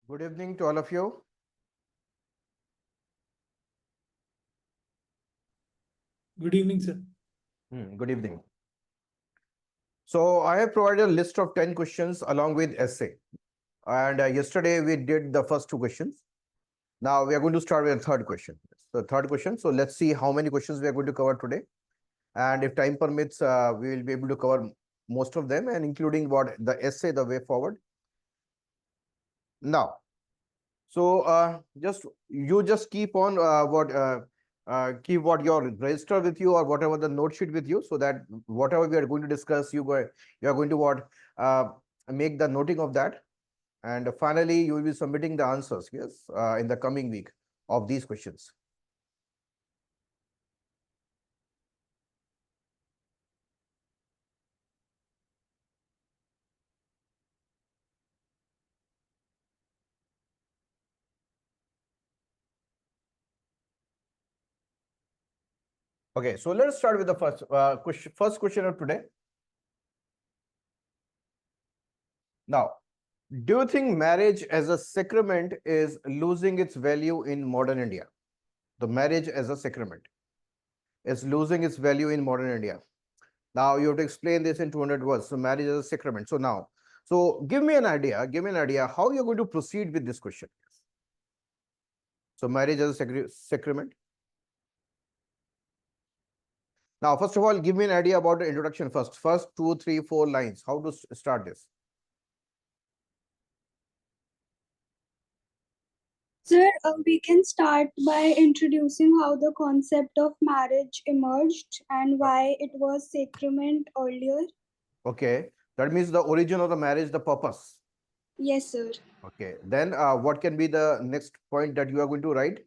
Good evening to all of you. Good evening, sir. Good evening. So I have provided a list of 10 questions along with essay. And yesterday we did the first two questions. Now we are going to start with the third question. The third question. So let's see how many questions we are going to cover today. And if time permits, we will be able to cover most of them and including what the essay, the way forward. Now, so just keep on keep what your register with you or whatever the note sheet with you, so that whatever we are going to discuss, you are going to uh, make the noting of that, and finally you will be submitting the answers, yes, in the coming week of these questions. Okay, so let's start with the first question of today. Now, do you think marriage as a sacrament is losing its value in modern India? The marriage as a sacrament is losing its value in modern India. Now you have to explain this in 200 words. So marriage is a sacrament. So now, so give me an idea how you're going to proceed with this question. So marriage as a sacrament. Now, first of all, give me an idea about the introduction first. First 2, 3, 4 lines. How to start this? Sir, we can start by introducing how the concept of marriage emerged and why it was sacrament earlier. Okay. That means the origin of the marriage, the purpose. Yes, sir. Okay. Then what can be the next point that you are going to write?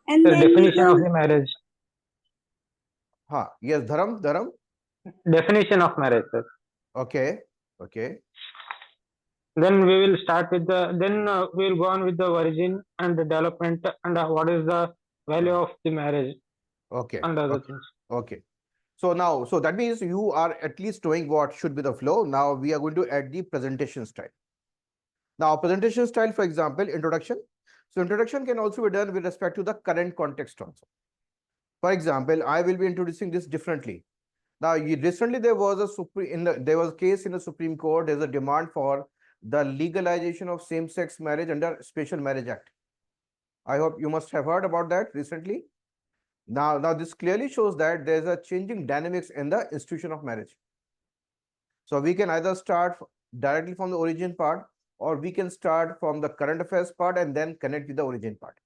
And The then we definition of can, the marriage. Yes, Dharam. Definition of marriage, sir. Okay. Okay. Then we will start with the. Then we will go on with the origin and the development and what is the value of the marriage Okay. and other Okay. things. Okay. So now, so that means you are at least knowing what should be the flow. Now we are going to add the presentation style. Now, presentation style, for example, introduction. So introduction can also be done with respect to the current context also. For example, I will be introducing this differently. Now, recently there was there was a case in the Supreme Court. There's a demand for the legalization of same-sex marriage under Special Marriage Act. I hope you must have heard about that recently. Now this clearly shows that there's a changing dynamics in the institution of marriage. So we can either start directly from the origin part, or we can start from the current affairs part and then connect with the origin part.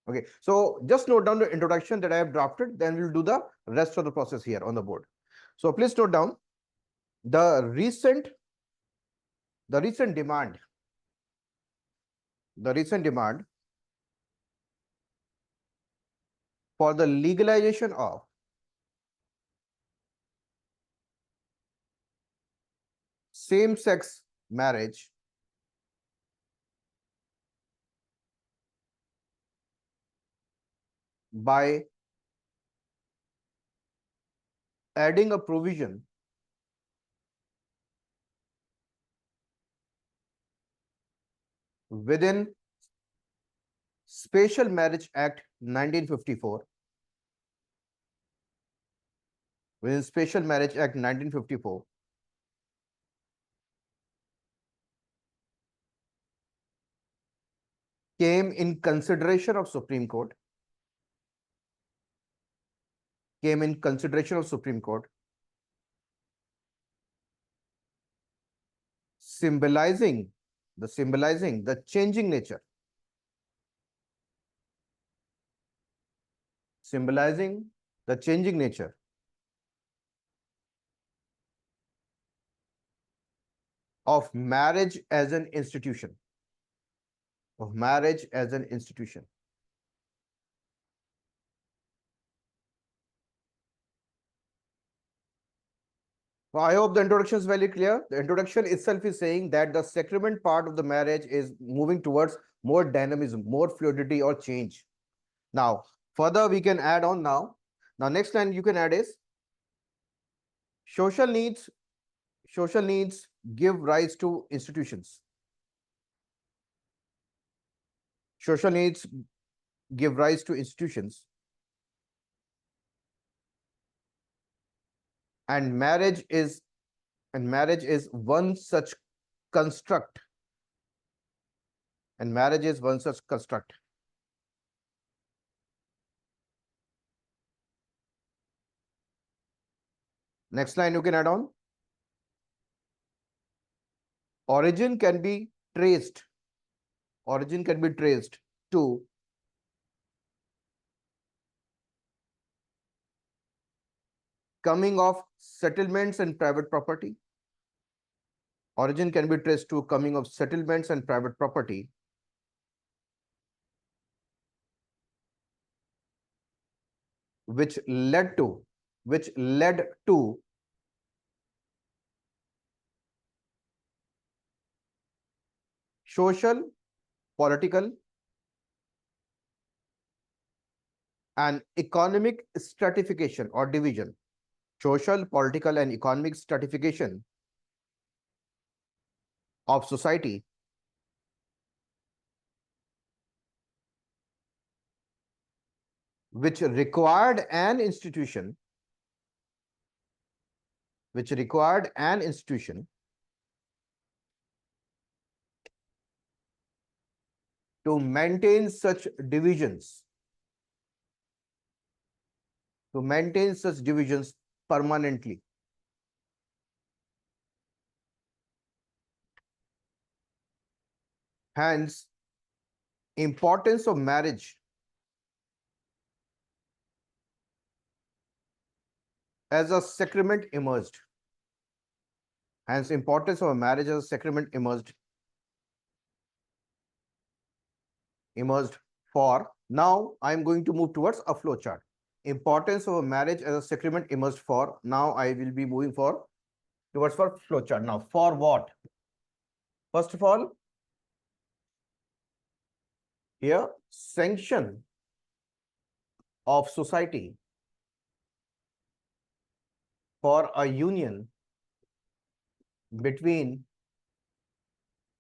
Okay, so just note down the introduction that I have drafted, then we'll do the rest of the process here on the board. So please note down the recent demand, for the legalization of same-sex marriage by adding a provision within Special Marriage Act 1954, within Special Marriage Act 1954, came in consideration of Supreme Court, symbolizing the changing nature, of marriage as an institution, Well, I hope the introduction is very clear. The introduction itself is saying that the sacrament part of the marriage is moving towards more dynamism, more fluidity or change. Now, further we can add on now. Now, next line you can add is social needs give rise to institutions. Social needs give rise to institutions. And marriage is one such construct. And marriage is one such construct. Next line you can add on. Origin can be traced. Origin can be traced to coming of settlements and private property. Origin can be traced to coming of settlements and private property, which led to social, political, and economic stratification or division. Social, political, and economic stratification of society, which required an institution to maintain such divisions permanently. Hence, importance of marriage as a sacrament emerged. Hence, importance of a marriage as a sacrament emerged for. Now, I am going to move towards a flow chart. Importance of a marriage as a sacrament emerged for. Now, I will be moving towards flow chart. Now, for what? First of all, here, sanction of society for a union between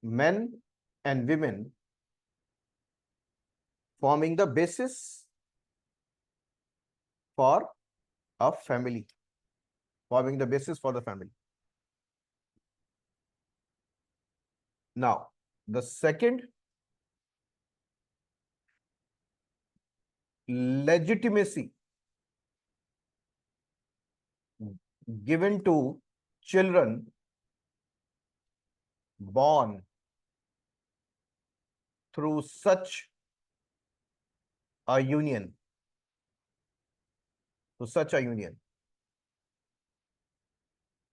men and women, forming the basis for a family, forming the basis for the family. Now, the second, legitimacy given to children born through such a union,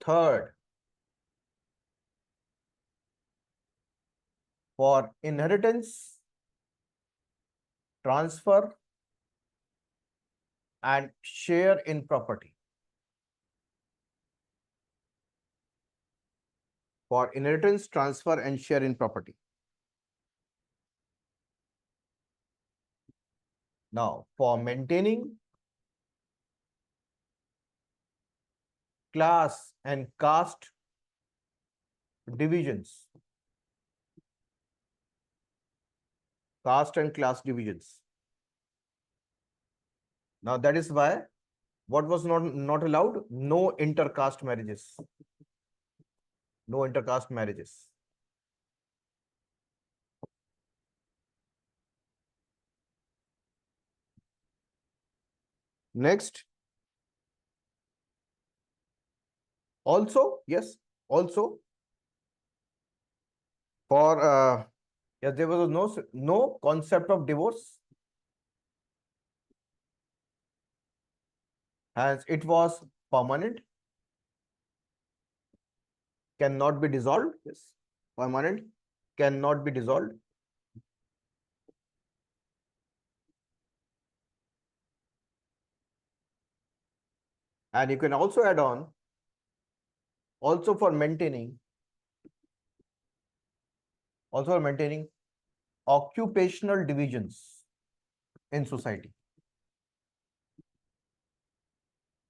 Third, for inheritance, transfer, and share in property. For inheritance, transfer, and share in property. Now, for maintaining class and caste divisions, caste and class divisions. Now, that is why what was not allowed? No intercaste marriages. No intercaste marriages. Next. Also, yes, also for yes, there was no concept of divorce, as it was permanent, cannot be dissolved. Yes, permanent, cannot be dissolved. And you can also add on, also for maintaining occupational divisions in society.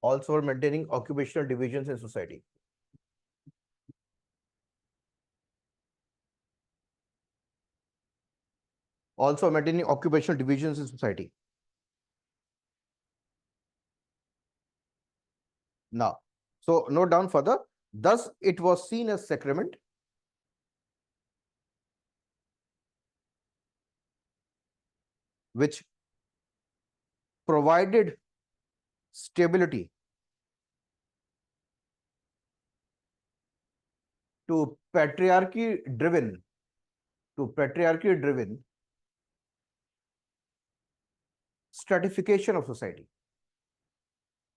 Also for maintaining occupational divisions in society. Also maintaining occupational divisions in society. Now, so note down further. Thus, it was seen as sacrament, which provided stability to patriarchy-driven stratification of society.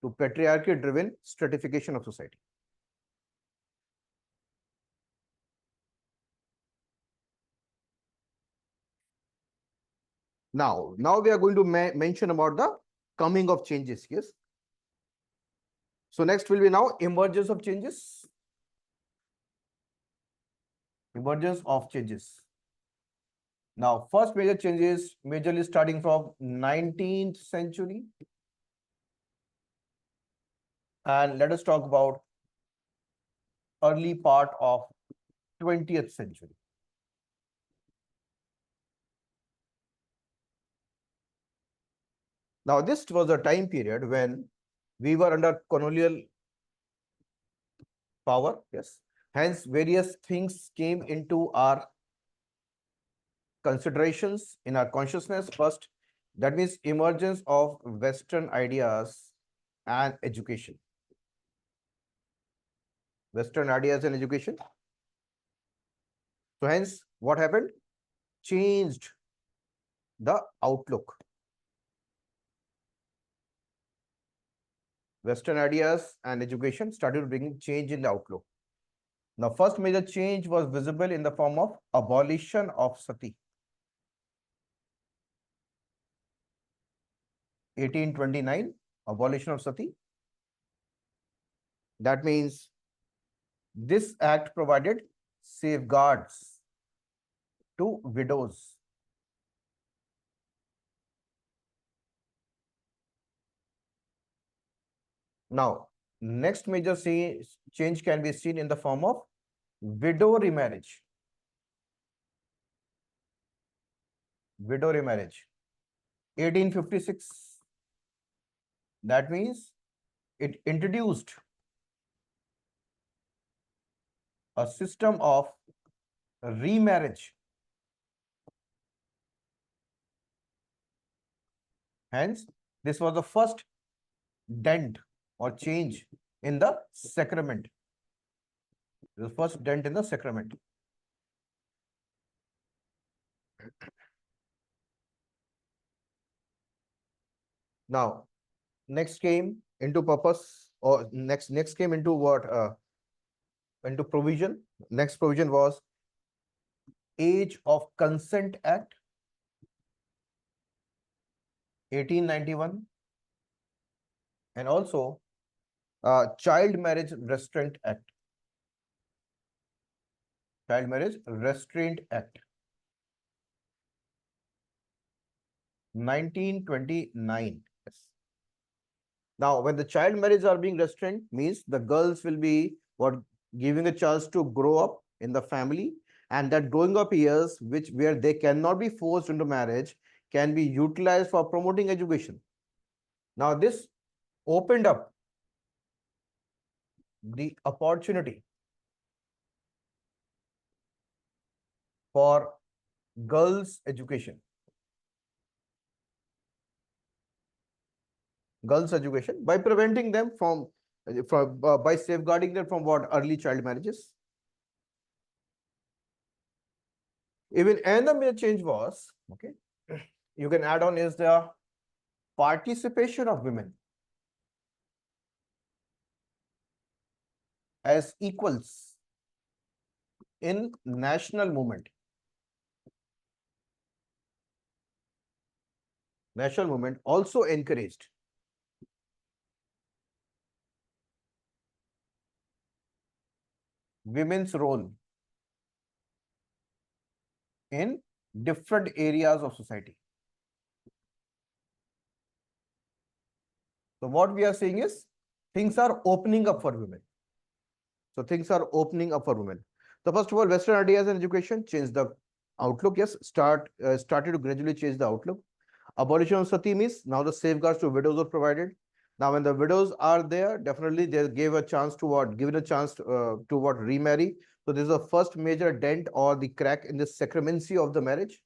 To patriarchy-driven stratification of society. Now we are going to mention about the coming of changes. Yes. So next will be now emergence of changes. Emergence of changes. Now, first major changes majorly starting from 19th century. And let us talk about early part of 20th century. Now, this was a time period when we were under colonial power. Yes. Hence, various things came into our considerations in our consciousness. First, that means emergence of Western ideas and education. Western ideas and education. So hence, what happened? Changed the outlook. Western ideas and education started bringing change in the outlook. Now, first major change was visible in the form of abolition of sati. 1829, abolition of sati. That means this act provided safeguards to widows. Now, next major change can be seen in the form of widow remarriage. Widow remarriage. 1856. That means it introduced a system of remarriage. Hence, this was the first dent or change in the sacrament. The first dent in the sacrament. Now, next came into purpose, or next came into what? Into provision. Next provision was Age of Consent Act, 1891, and also Child Marriage Restraint Act. Child Marriage Restraint Act, 1929. Yes. Now, when the child marriages are being restrained, means the girls will be what, giving a chance to grow up in the family, and that growing up years, where they cannot be forced into marriage, can be utilized for promoting education. Now, this opened up the opportunity for girls' education. Girls' education by preventing them from by safeguarding them from what, early child marriages. Even another major change was, okay, you can add on, is the participation of women as equals in national movement. National movement also encouraged women's role in different areas of society. So what we are saying is things are opening up for women. So things are opening up for women. So first of all, Western ideas and education changed the Outlook, yes, started to gradually change the outlook. Abolition of sati means now the safeguards to widows are provided. Now, when the widows are there, definitely they gave a chance to what, given a chance to what, remarry. So this is the first major dent or the crack in the sacramency of the marriage.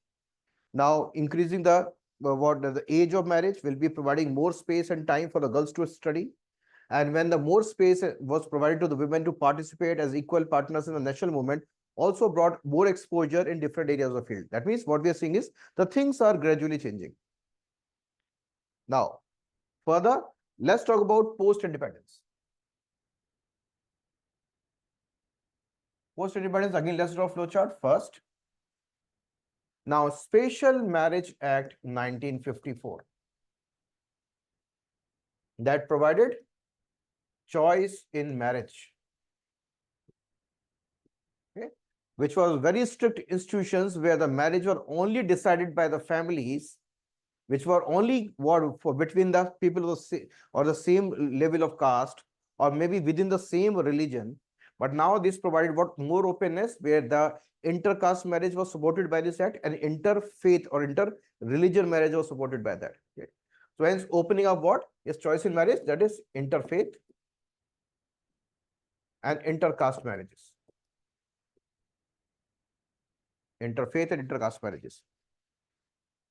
Now, increasing the what the age of marriage will be providing more space and time for the girls to study. And when the more space was provided to the women to participate as equal partners in the national movement, also brought more exposure in different areas of field. That means what we are seeing is the things are gradually changing. Now, further, let's talk about post-independence. Post-independence, again, let's draw a flowchart first. Now, Special Marriage Act 1954 that provided choice in marriage, okay, which was very strict institutions where the marriage were only decided by the families, which were only for between the people of the same level of caste or maybe within the same religion. But now this provided what more openness, where the inter-caste marriage was supported by this act and interfaith or inter-religion marriage was supported by that. Okay. So hence opening up what is choice in marriage, that is interfaith and inter-caste marriages. Interfaith and inter-caste marriages.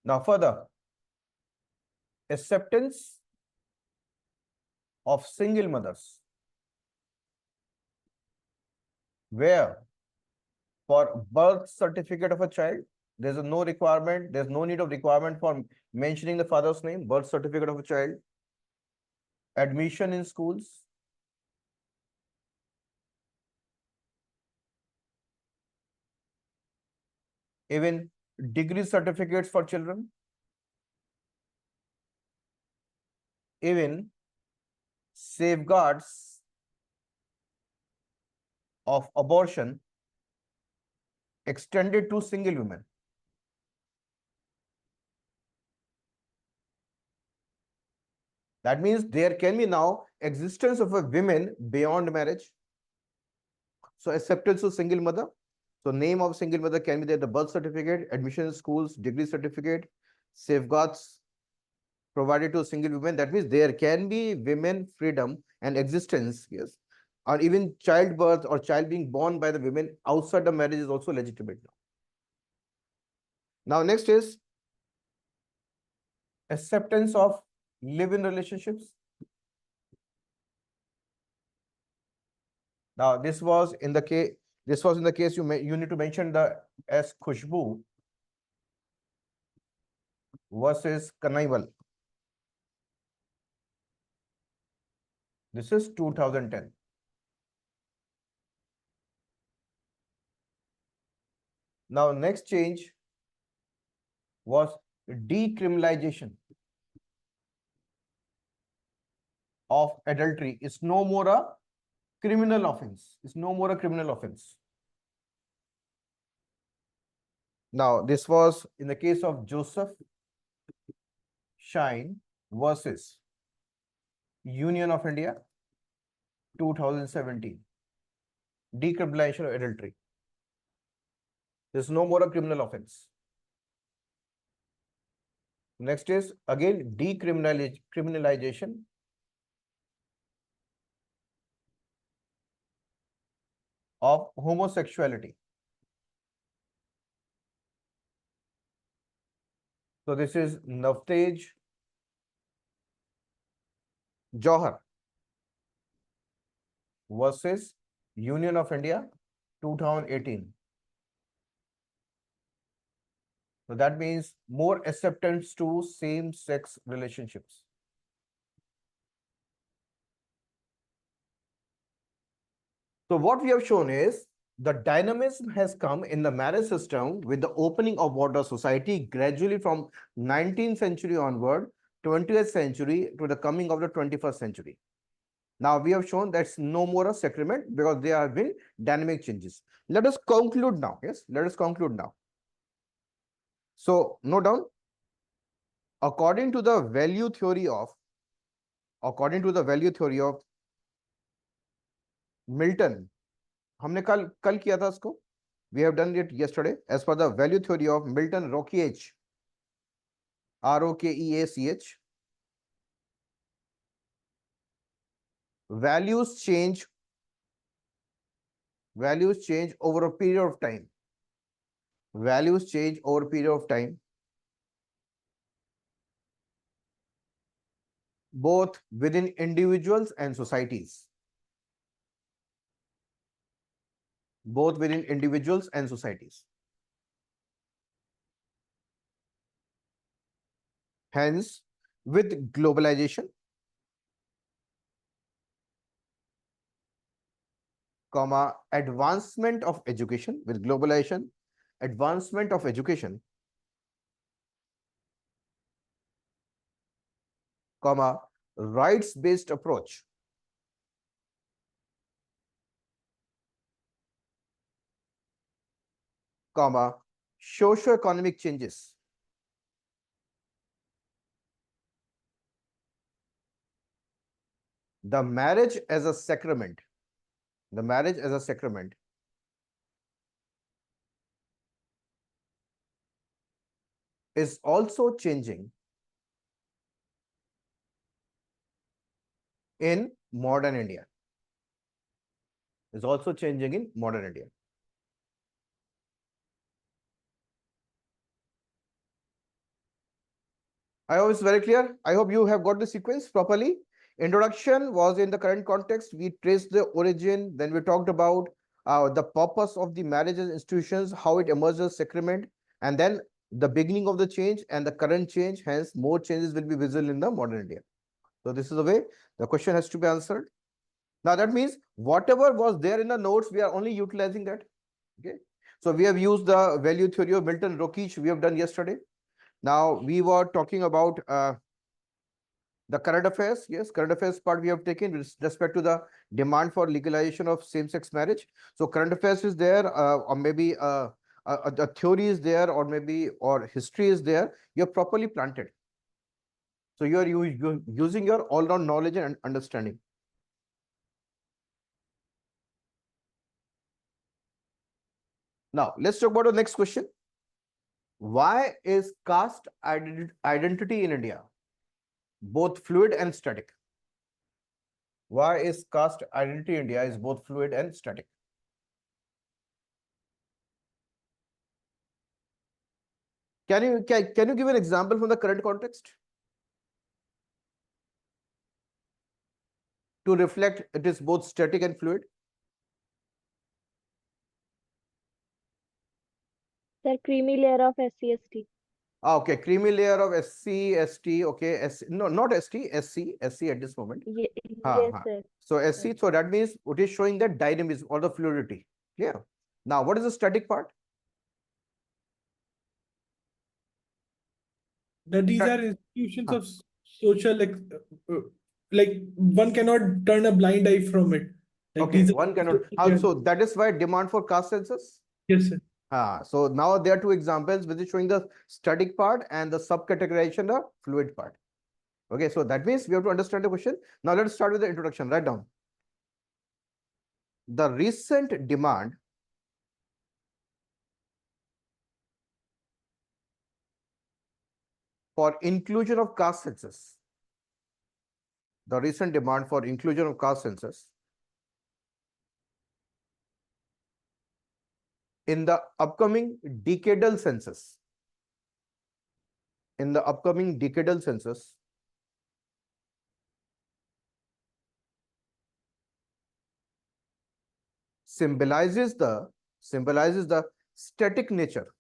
Now further, acceptance of single mothers, where for birth certificate of a child, there's no requirement, there's no need of requirement for mentioning the father's name, birth certificate of a child, admission in schools, even degree certificates for children, even safeguards of abortion extended to single women. That means there can be now existence of a women beyond marriage. So acceptance of single mother. So name of single mother can be there, the birth certificate, admission in schools, degree certificate, safeguards provided to single women. That means there can be women freedom and existence, yes. Or even childbirth or child being born by the women outside the marriage is also legitimate now. Now next is acceptance of live-in relationships. Now this was in the case you need to mention the S Khushbu versus Kanaiwal. This is 2010. Now next change was decriminalization of adultery. It's no more a criminal offense. It's no more a criminal offense. Now this was in the case of Joseph Shine versus Union of India, 2017. Decriminalization of adultery. There's no more a criminal offense. Next is again decriminalization of homosexuality. So this is Navtej Johar versus Union of India, 2018. So that means more acceptance to same-sex relationships. So what we have shown is the dynamism has come in the marriage system with the opening of border society gradually from 19th century onward, 20th century to the coming of the 21st century. Now we have shown that's no more a sacrament because there have been dynamic changes. Let us conclude now. Yes, let us conclude now. So note down, according to the value theory of Milton, हमने कल किया था इसको, We have done it yesterday as per the value theory of Milton Rokeach. Rokeach. Values change over a period of time. Values change over a period of time, both within individuals and societies. Both within individuals and societies. Hence, with globalization, advancement of education, with globalization, advancement of education, rights-based approach, socio-economic changes, the marriage as a sacrament, is also changing in modern India. I hope it's very clear. I hope you have got the sequence properly. Introduction was in the current context. We traced the origin. Then we talked about the purpose of the marriage institutions, how it emerged as sacrament, and then the beginning of the change and the current change. Hence, more changes will be visible in the modern India. So this is the way the question has to be answered. Now that means whatever was there in the notes, we are only utilizing that. Okay. So we have used the value theory of Milton Rokeach we have done yesterday. Now we were talking about the current affairs. Yes, current affairs part we have taken with respect to the demand for legalization of same-sex marriage. So current affairs is there, or maybe a theory is there, or maybe history is there. You are properly planted. So you are using your all-round knowledge and understanding. Now let's talk about the next question. Why is caste identity in India both fluid and static? Why is caste identity in India is both fluid and static? Can you give an example from the current context to reflect it is both static and fluid? The creamy layer of SC/ST. Okay, creamy layer of SC, ST. Okay, no, not ST, SC at this moment. Yes, sir. So SC, so that means it is showing the dynamism or the fluidity. Yeah. Now, what is the static part? That these are institutions of social, like one cannot turn a blind eye from it. Like Okay, these are one cannot. So that is why demand for caste census. Yes, sir. So now there are two examples which is showing the static part and the subcategorization of fluid part. Okay, so that means we have to understand the question. Now let's start with the introduction. Write down. The recent demand for inclusion of caste census. The recent demand for inclusion of caste census in the upcoming decadal census. In the upcoming decadal census, symbolizes the static nature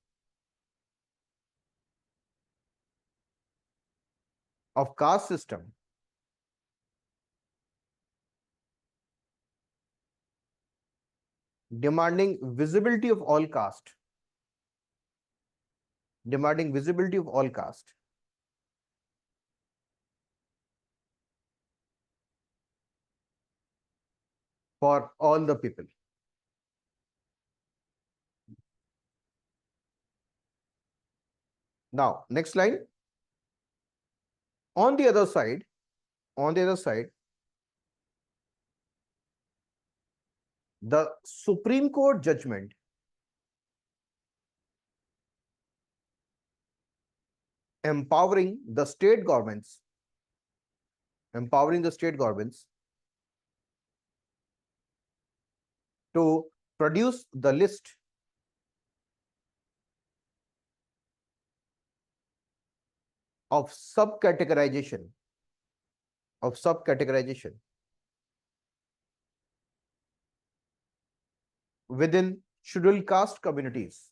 of caste system demanding visibility of all caste, for all the people. Now, next line. On the other side, the Supreme Court judgment empowering the state governments, to produce the list of subcategorization within scheduled caste communities.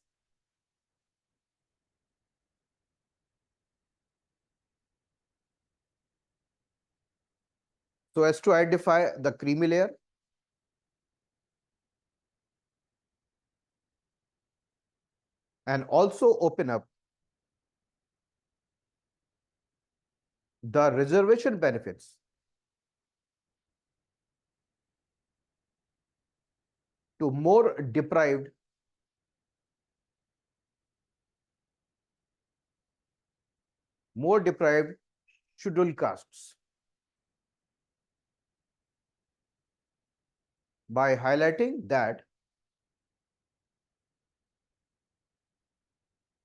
So as to identify the creamy layer, and also open up the reservation benefits to more deprived scheduled castes by highlighting that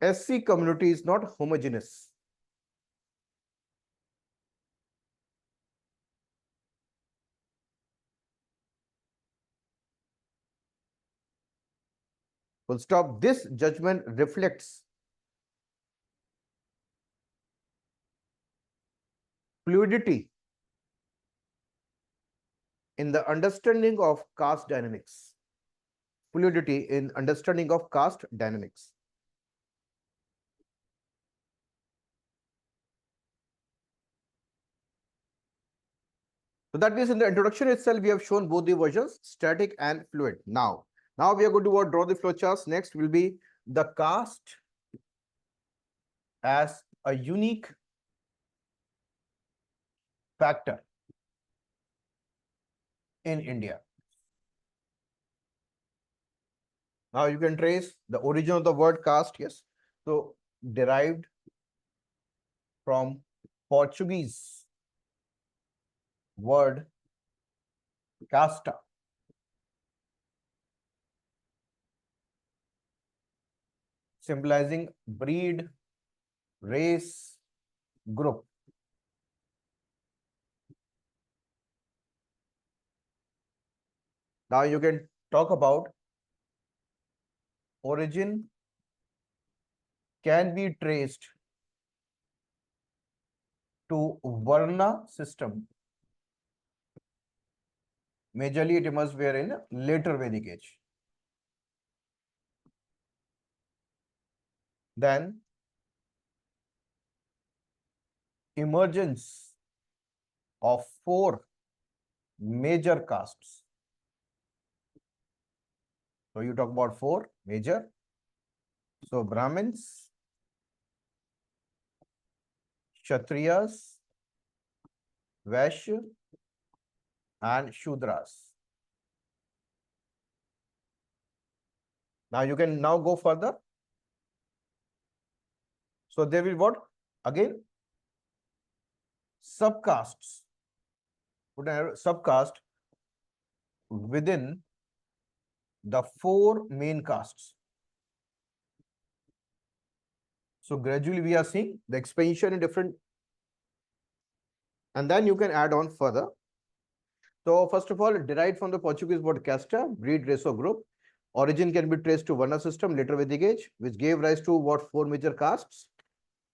SC community is not homogeneous. Full stop. This judgment reflects fluidity in the understanding of caste dynamics. Fluidity in understanding of caste dynamics. So that means in the introduction itself, we have shown both the versions, static and fluid. Now we are going to draw the flowcharts. Next will be the caste as a unique factor in India. Now you can trace the origin of the word caste, yes. So derived from Portuguese word casta, symbolizing breed, race, group. Now you can talk about origin can be traced to Varna system. Majorly it emerged where in later Vedic age. Then emergence of 4 major castes. So you talk about 4 major. So Brahmins, Kshatriyas, Vaishya, and Shudras. Now you can now go further. So there will what? Again, subcastes. Put a subcaste within the 4 main castes. So gradually we are seeing the expansion in different, and then you can add on further. So first of all, derived from the Portuguese word casta, breed, race or group. Origin can be traced to Varna system, later Vedic age, which gave rise to what 4 major castes.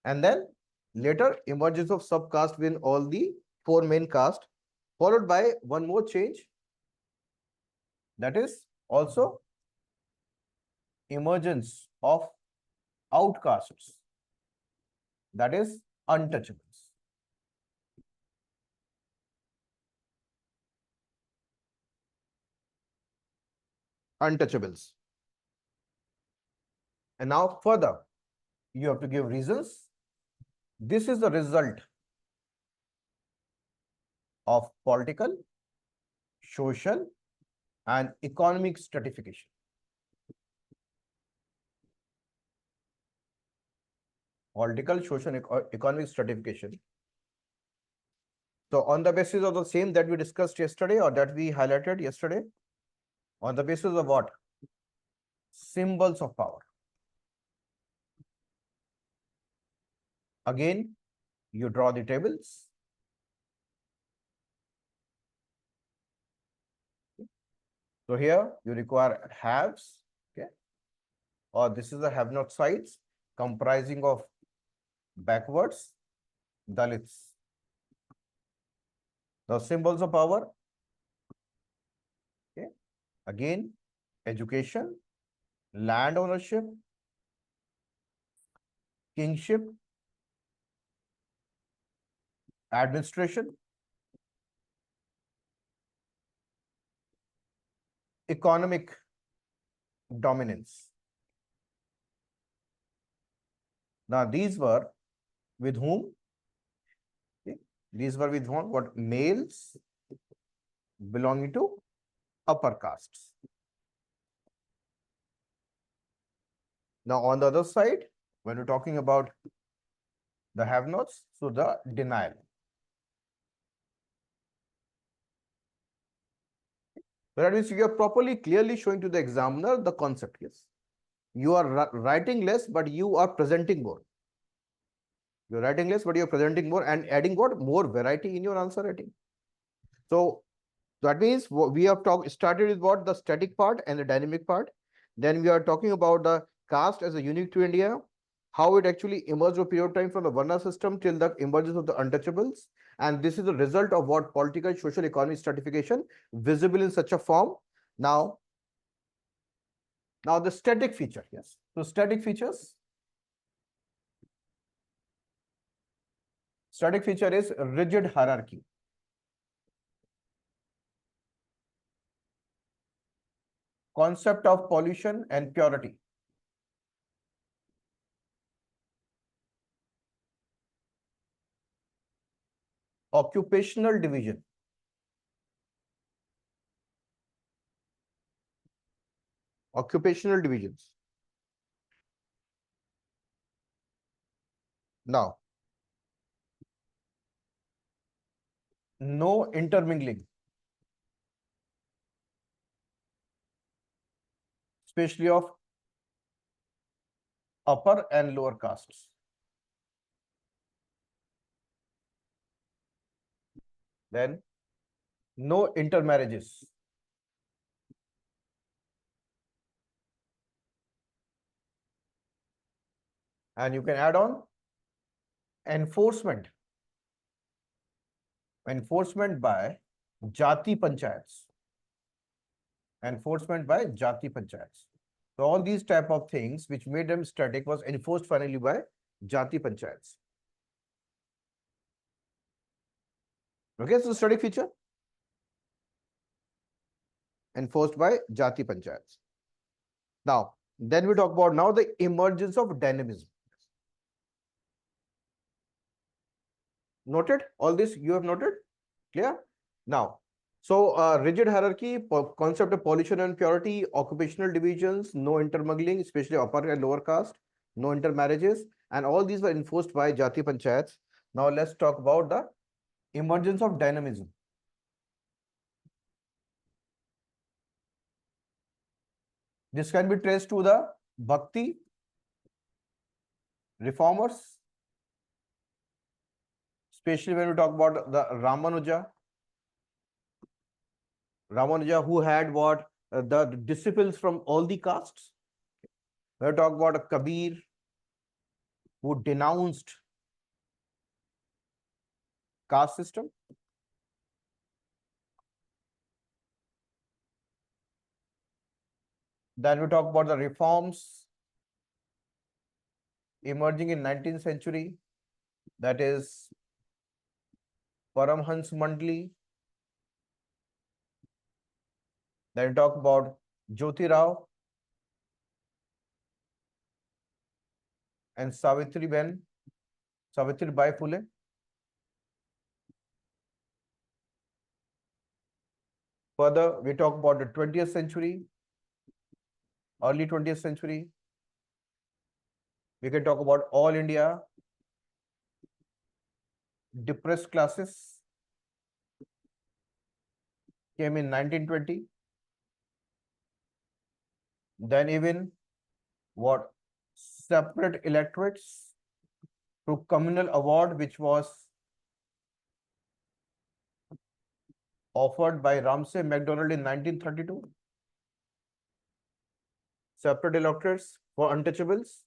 And then later emergence of subcaste within all the 4 main castes, followed by one more change. That is also emergence of outcasts, that is untouchables. Untouchables. And now further, you have to give reasons. This is the result of political, social, and economic stratification. Political, social, and economic stratification. So on the basis of the same that we discussed yesterday or that we highlighted yesterday, on the basis of what? Symbols of power. Again, you draw the tables. So here you require haves, okay, or this is the have not sides comprising of backwards, Dalits. The symbols of power, okay, again, education, land ownership, kingship, administration, economic dominance. Now, these were with whom? Okay. These were with whom? What? Males belonging to upper castes. Now, on the other side, when we're talking about the have-nots, so the denial. So that means you are properly, clearly showing to the examiner the concept. Yes, you are writing less, but you are presenting more. You're writing less, but you're presenting more and adding what? More variety in your answer writing. So that means we have started with what? The static part and the dynamic part. Then we are talking about the caste as a unique to India, how it actually emerged over a period of time from the Varna system till the emergence of the untouchables. And this is the result of what? Political, social, economic stratification visible in such a form. Now the static feature, yes. So static features. Static feature is rigid hierarchy. Concept of pollution and purity. Occupational division. Occupational divisions. Now, no intermingling, especially of upper and lower castes. Then, no intermarriages. And you can add on enforcement. Enforcement by Jati Panchayats. Enforcement by Jati Panchayats. So all these type of things which made them static was enforced finally by Jati Panchayats. Okay, so static feature enforced by Jati Panchayats. Now, then we talk about now the emergence of dynamism. Noted? All this you have noted? Clear? Now, so rigid hierarchy, concept of pollution and purity, occupational divisions, no intermingling, especially upper and lower caste, no intermarriages, and all these were enforced by Jati Panchayats. Now let's talk about the emergence of dynamism. This can be traced to the Bhakti reformers, especially when we talk about the Ramanuja, who had what? The disciples from all the castes. We talk about Kabir, who denounced caste system. Then we talk about the reforms emerging in 19th century. That is Paramhans Mandli. Then we talk about Jyoti Rao and Savitribai Phule. Further, we talk about the 20th century, early 20th century. We can talk about all India depressed classes came in 1920. Then even what? Separate electorates to communal award which was offered by Ramsay MacDonald in 1932. Separate electors for untouchables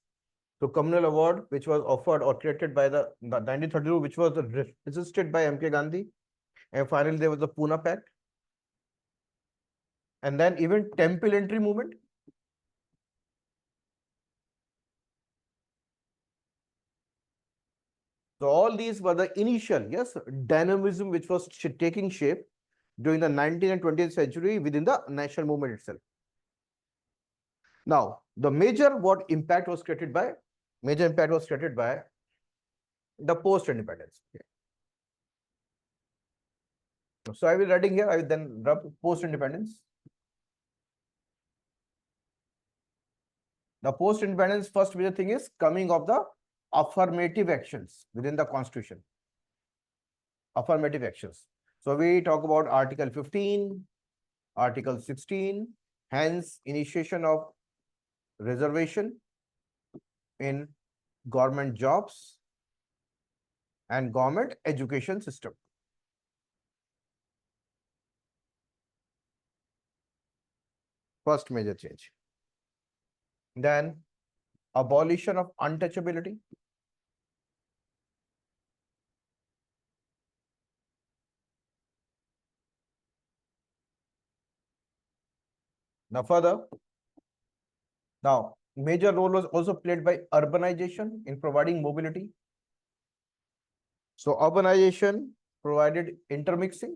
to communal award which was offered or created by the 1932, which was resisted by M.K. Gandhi. And finally, there was the Pune Pact. And then even temple entry movement. So all these were the initial, yes, dynamism which was taking shape during the 19th and 20th century within the national movement itself. Now, the major impact was created by the post-independence. Okay. So I will writing here, I will then rub post-independence. The post-independence first major thing is coming of the affirmative actions within the constitution. Affirmative actions. So we talk about Article 15, Article 16, hence initiation of reservation in government jobs and government education system. First major change. Then abolition of untouchability. Now further, major role was also played by urbanization in providing mobility. So urbanization provided intermixing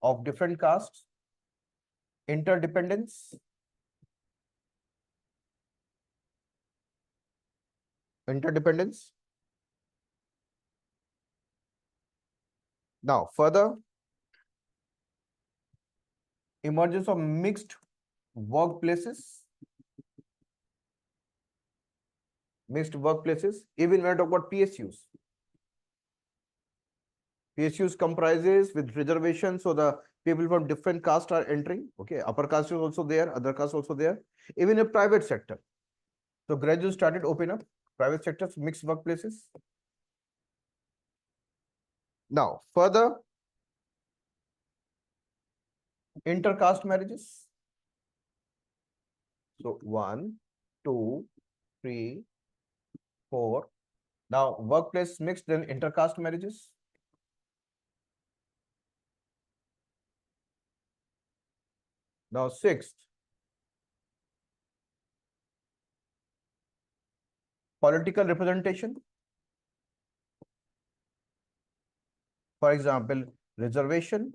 of different castes, interdependence, Now further, emergence of mixed workplaces. Even when I talk about PSUs. PSUs comprises with reservations, so the people from different castes are entering. Okay, upper caste is also there, other caste also there. Even in private sector. So gradually started open up private sectors, mixed workplaces. Now further, intercaste marriages. So 1, 2, 3, 4. Now workplace mixed, then intercaste marriages. Now sixth, political representation. For example, reservation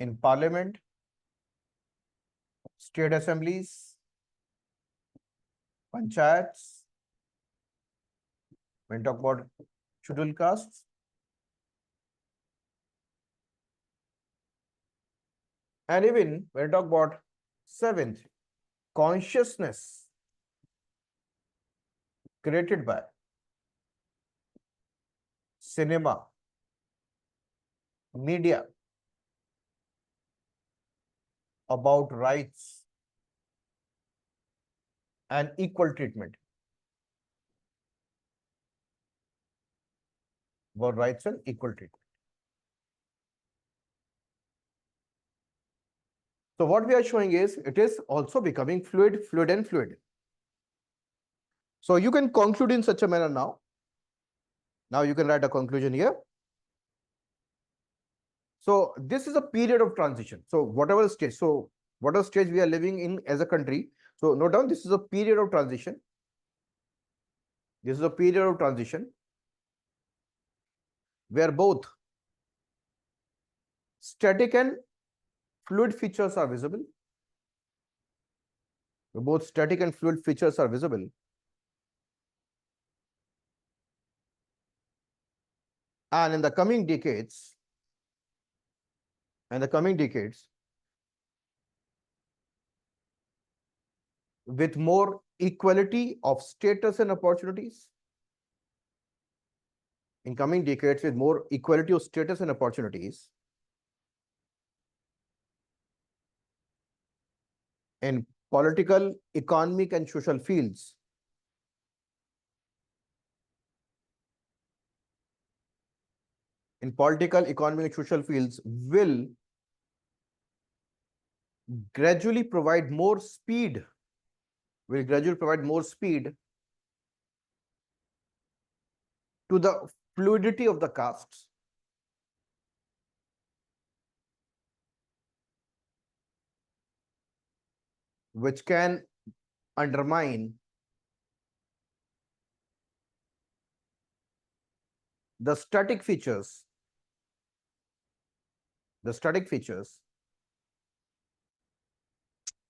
in parliament, state assemblies, panchayats, when talk about scheduled castes, and even when talk about seventh, consciousness created by cinema, media about rights and equal treatment. About rights and equal treatment. So what we are showing is it is also becoming fluid. So you can conclude in such a manner now. Now you can write a conclusion here. So this is a period of transition. So whatever stage we are living in as a country. So note down, this is a period of transition. This is a period of transition where both static and fluid features are visible. Both static and fluid features are visible. And in the coming decades, with more equality of status and opportunities, in coming decades with more equality of status and opportunities, in political, economic, and social fields. In political, economic, and social fields will gradually provide more speed, to the fluidity of the castes, which can undermine the static features,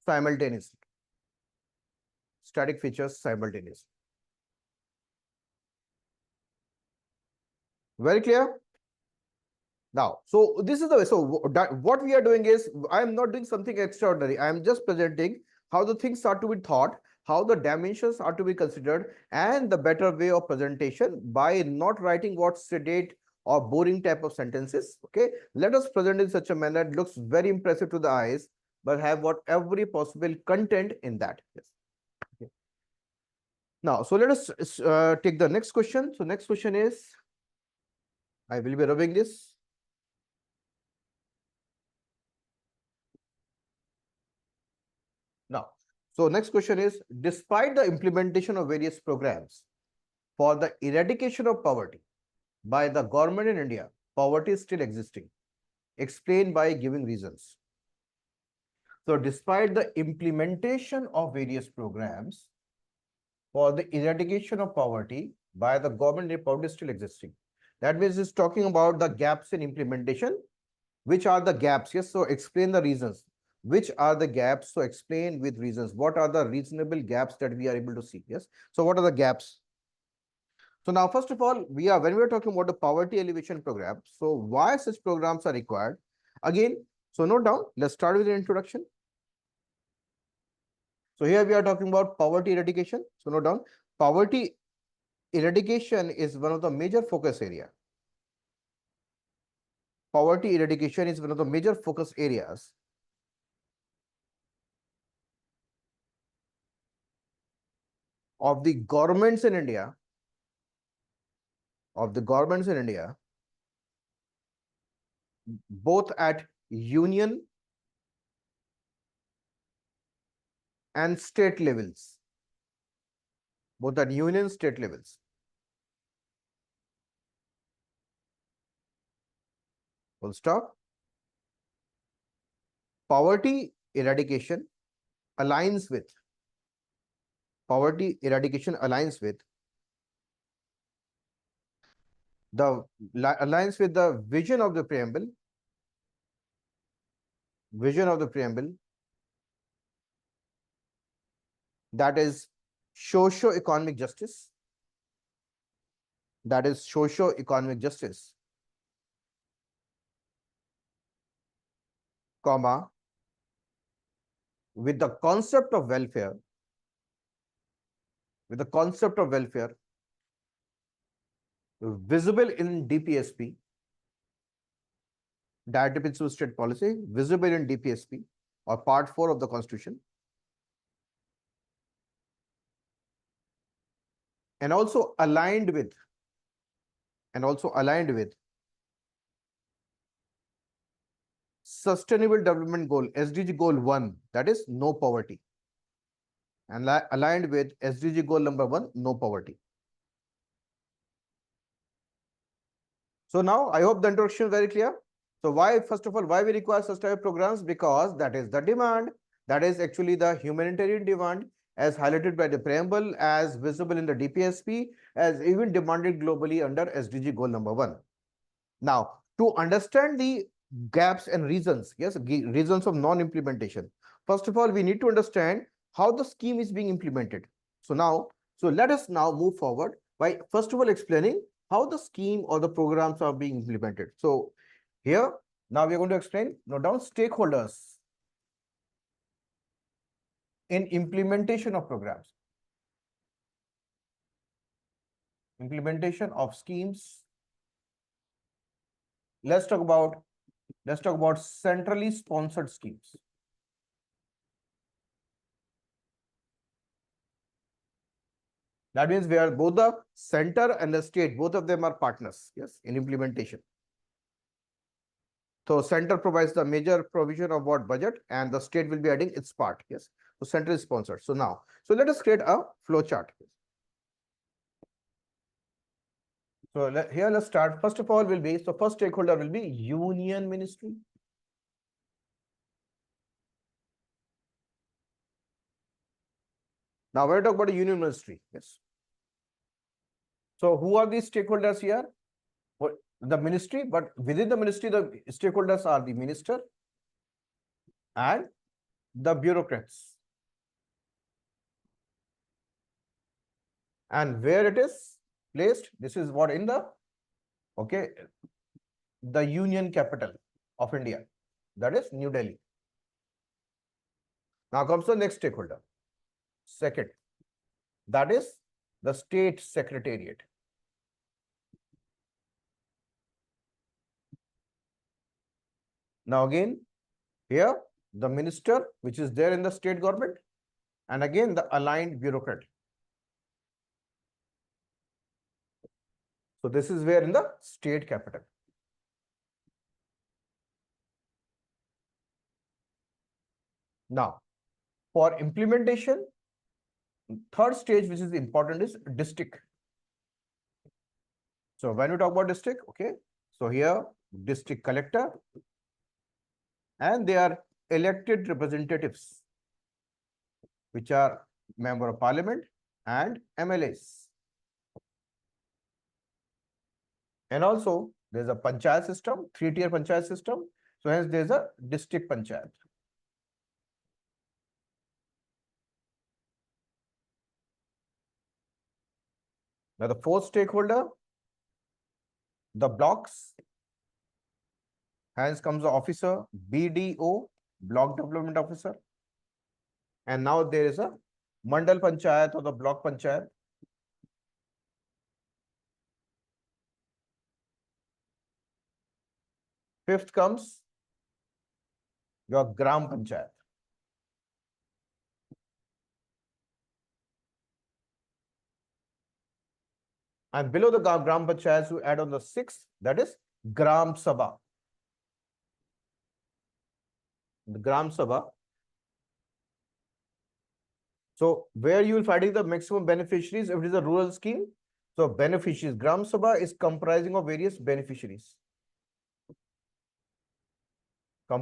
simultaneously. Static features simultaneously. Very clear? Now, so this is the way. So what we are doing is, I am not doing something extraordinary. I am just presenting how the things are to be thought, how the dimensions are to be considered, and the better way of presentation by not writing what sedate or boring type of sentences. Okay, let us present in such a manner that looks very impressive to the eyes, but have what every possible content in that. Yes. Okay. Now, so let us take the next question. So next question is, I will be rubbing this. Now, so next question is, despite the implementation of various programs for the eradication of poverty by the government in India, poverty is still existing. Explain by giving reasons. So despite the implementation of various programs for the eradication of poverty by the government, poverty is still existing. That means it's talking about the gaps in implementation. Which are the gaps? Yes, so explain the reasons. Which are the gaps? So explain with reasons. What are the reasonable gaps that we are able to see? Yes. So what are the gaps? So now, first of all, when we are talking about the poverty alleviation program, so why such programs are required? Again, so note down, let's start with the introduction. So here we are talking about poverty eradication. So note down, poverty eradication is one of the major focus area. Poverty eradication is one of the major focus areas of the governments in India, both at union and state levels. Both at union and state levels. Full stop. Poverty eradication aligns with the vision of the preamble, that is socio-economic justice, comma, with the concept of welfare, visible in DPSP, Directive Principle State Policy, visible in DPSP or Part 4 of the Constitution, and also aligned with Sustainable Development Goal, SDG Goal 1, that is no poverty, and aligned with SDG Goal number 1, no poverty. So now I hope the introduction is very clear. So first of all, why we require such type of programs? Because that is the demand, that is actually the humanitarian demand as highlighted by the preamble, as visible in the DPSP, as even demanded globally under SDG Goal number 1. Now, to understand the gaps and reasons, yes, reasons of non-implementation, first of all, we need to understand how the scheme is being implemented. So let us now move forward by first of all explaining how the scheme or the programs are being implemented. So here, now we are going to explain, note down, stakeholders in implementation of programs, implementation of schemes. Let's talk about centrally sponsored schemes. That means where both the center and the state, both of them are partners, yes, in implementation. So center provides the major provision of what budget, and the state will be adding its part, yes. So center is sponsored. So now, so let us create a flow chart. So here let's start. First of all will be, so first stakeholder will be Union Ministry. Now we're talking about a Union Ministry, yes. So who are these stakeholders here? Well, the ministry, but within the ministry, the stakeholders are the minister and the bureaucrats. And where it is placed, this is what in the, okay, the union capital of India, that is New Delhi. Now comes the next stakeholder, second, that is the state secretariat. Now again, here the minister, which is there in the state government, and again the aligned bureaucrat. So this is where in the state capital. Now, for implementation, third stage, which is important, is district. So when we talk about district, okay, so here district collector, and they are elected representatives, which are member of parliament and MLAs. And also there's a panchayat system, 3-tier panchayat system. So hence there's a district panchayat. Now the fourth stakeholder, the blocks. Hence comes the officer, BDO, block development officer. And now there is a mandal panchayat or the block panchayat. Fifth comes your gram panchayat. And below the gram panchayats, you add on the sixth, that is gram sabha. The gram sabha. So where you will find the maximum beneficiaries if it is a rural scheme. So beneficiaries, gram sabha is comprising of various beneficiaries. So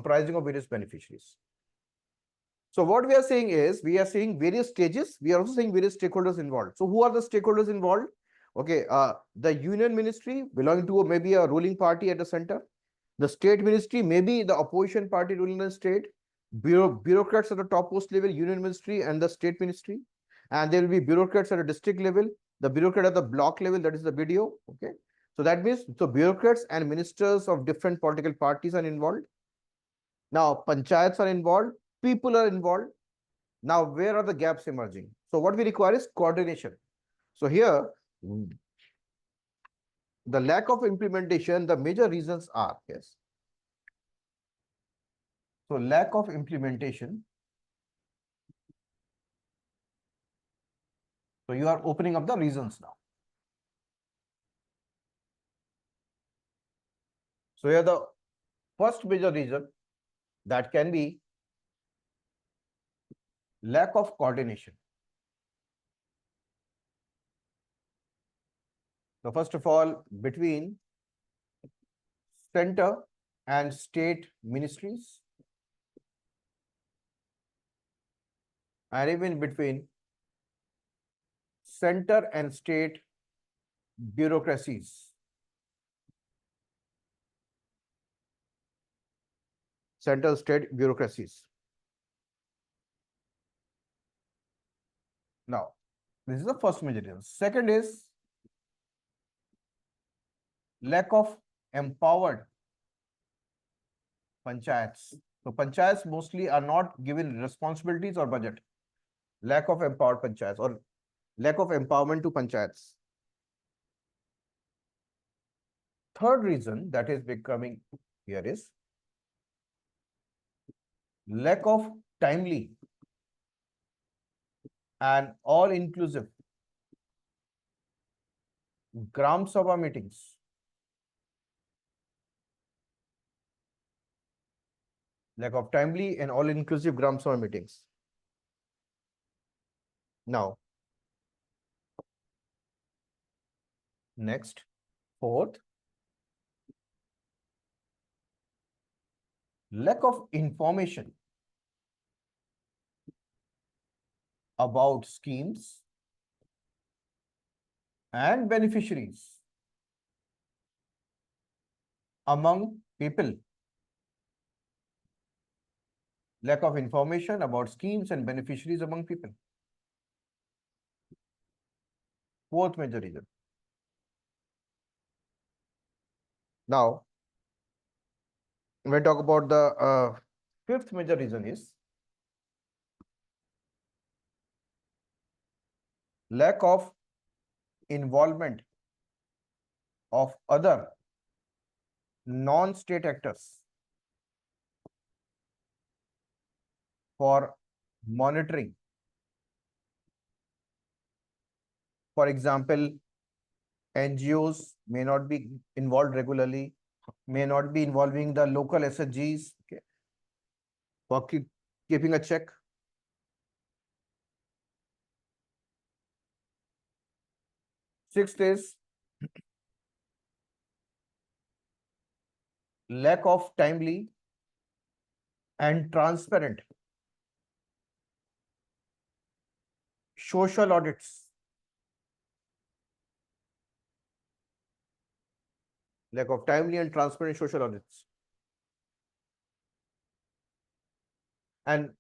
what we are saying is, we are seeing various stages. We are also seeing various stakeholders involved. So who are the stakeholders involved? Okay, the union ministry belonging to maybe a ruling party at the center. The state ministry, maybe the opposition party ruling the state. Bureaucrats at the top post level, union ministry and the state ministry. And there will be bureaucrats at a district level, the bureaucrat at the block level, that is the BDO. Okay. So that means, so bureaucrats and ministers of different political parties are involved. Now, panchayats are involved, people are involved. Now, where are the gaps emerging? So what we require is coordination. So here, the lack of implementation, the major reasons are, yes. So lack of implementation. So you are opening up the reasons now. So here the first major reason that can be lack of coordination. So first of all, between center and state ministries, and even between center and state bureaucracies. Central state bureaucracies. Now, this is the first major reason. Second is lack of empowered panchayats. So panchayats mostly are not given responsibilities or budget. Lack of empowered panchayats or lack of empowerment to panchayats. Third reason that is becoming here is lack of timely and all-inclusive Gram Sabha meetings. Lack of timely and all-inclusive Gram Sabha meetings. Now, next, fourth, lack of information about schemes and beneficiaries among people. Lack of information about schemes and beneficiaries among people. Fourth major reason. Now, when we talk about the fifth major reason is lack of involvement of other non-state actors for monitoring. For example, NGOs may not be involved regularly, may not be involving the local SHGs, okay, for keeping a check. Sixth is lack of timely and transparent social audits. Lack of timely and transparent social audits. And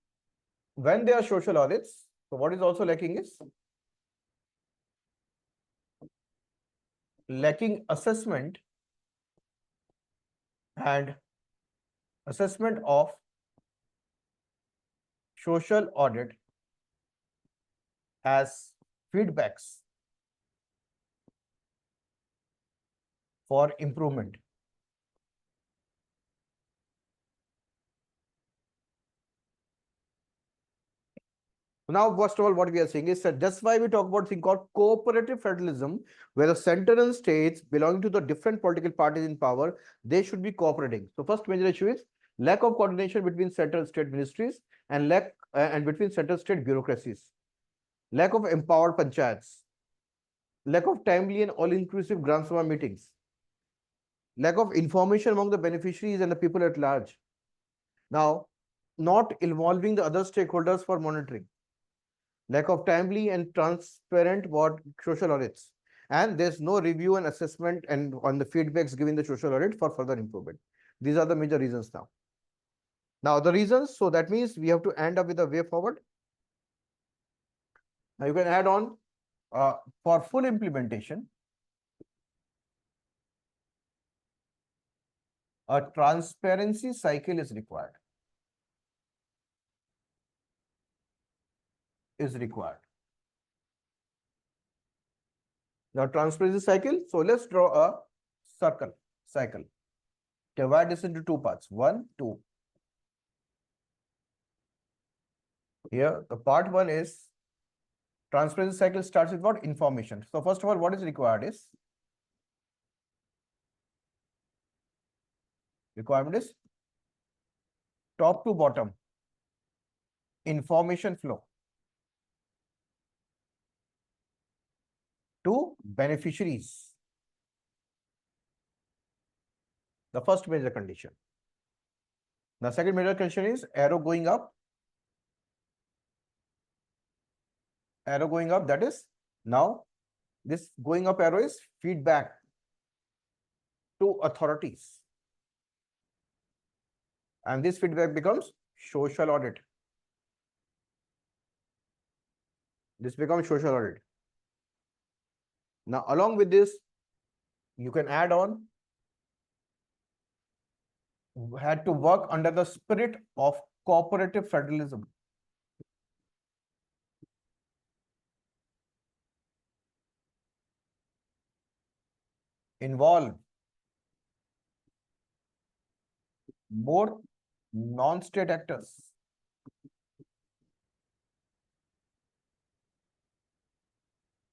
when there are social audits, so what is also lacking is lacking assessment and assessment of social audit as feedbacks for improvement. Now, first of all, what we are saying is that that's why we talk about thing called cooperative federalism, where the center and states belonging to the different political parties in power, they should be cooperating. So first major issue is lack of coordination between central and state ministries and between central state bureaucracies, lack of empowered panchayats, lack of timely and all-inclusive Gram Sabha meetings, lack of information among the beneficiaries and the people at large. Now, not involving the other stakeholders for monitoring, lack of timely and transparent social audits, and there's no review and assessment and on the feedbacks given the social audit for further improvement. These are the major reasons now. Now the reasons, so that means we have to end up with a way forward. Now you can add on for full implementation, a transparency cycle is required. Now transparency cycle, so let's draw a cycle. Divide this into two parts, 1, 2. Here, the part 1 is transparency cycle starts with what? Information. So first of all, what is required is top to bottom information flow to beneficiaries. The first major condition. The second major condition is arrow going up. That is now this going up arrow is feedback to authorities. And this feedback becomes social audit. This becomes social audit. Now, along with this, you can add on, had to work under the spirit of cooperative federalism. Involve more non-state actors.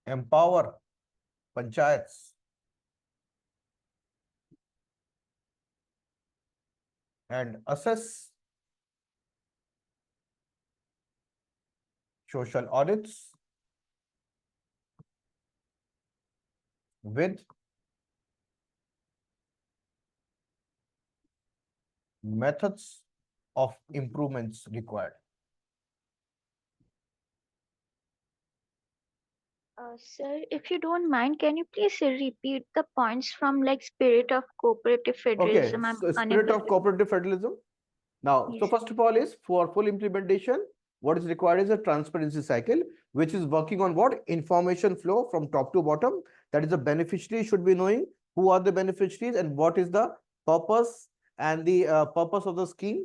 Empower panchayats. and assess social audits with methods of improvements required. Sir, if you don't mind, can you please repeat the points from like spirit of cooperative Okay, federalism? I'm so spirit unable of to. cooperative federalism. Now, so Yes. first of all is for full implementation, what is required is a transparency cycle, which is working on what? Information flow from top to bottom. That is the beneficiary should be knowing who are the beneficiaries and what is the purpose and the purpose of the scheme.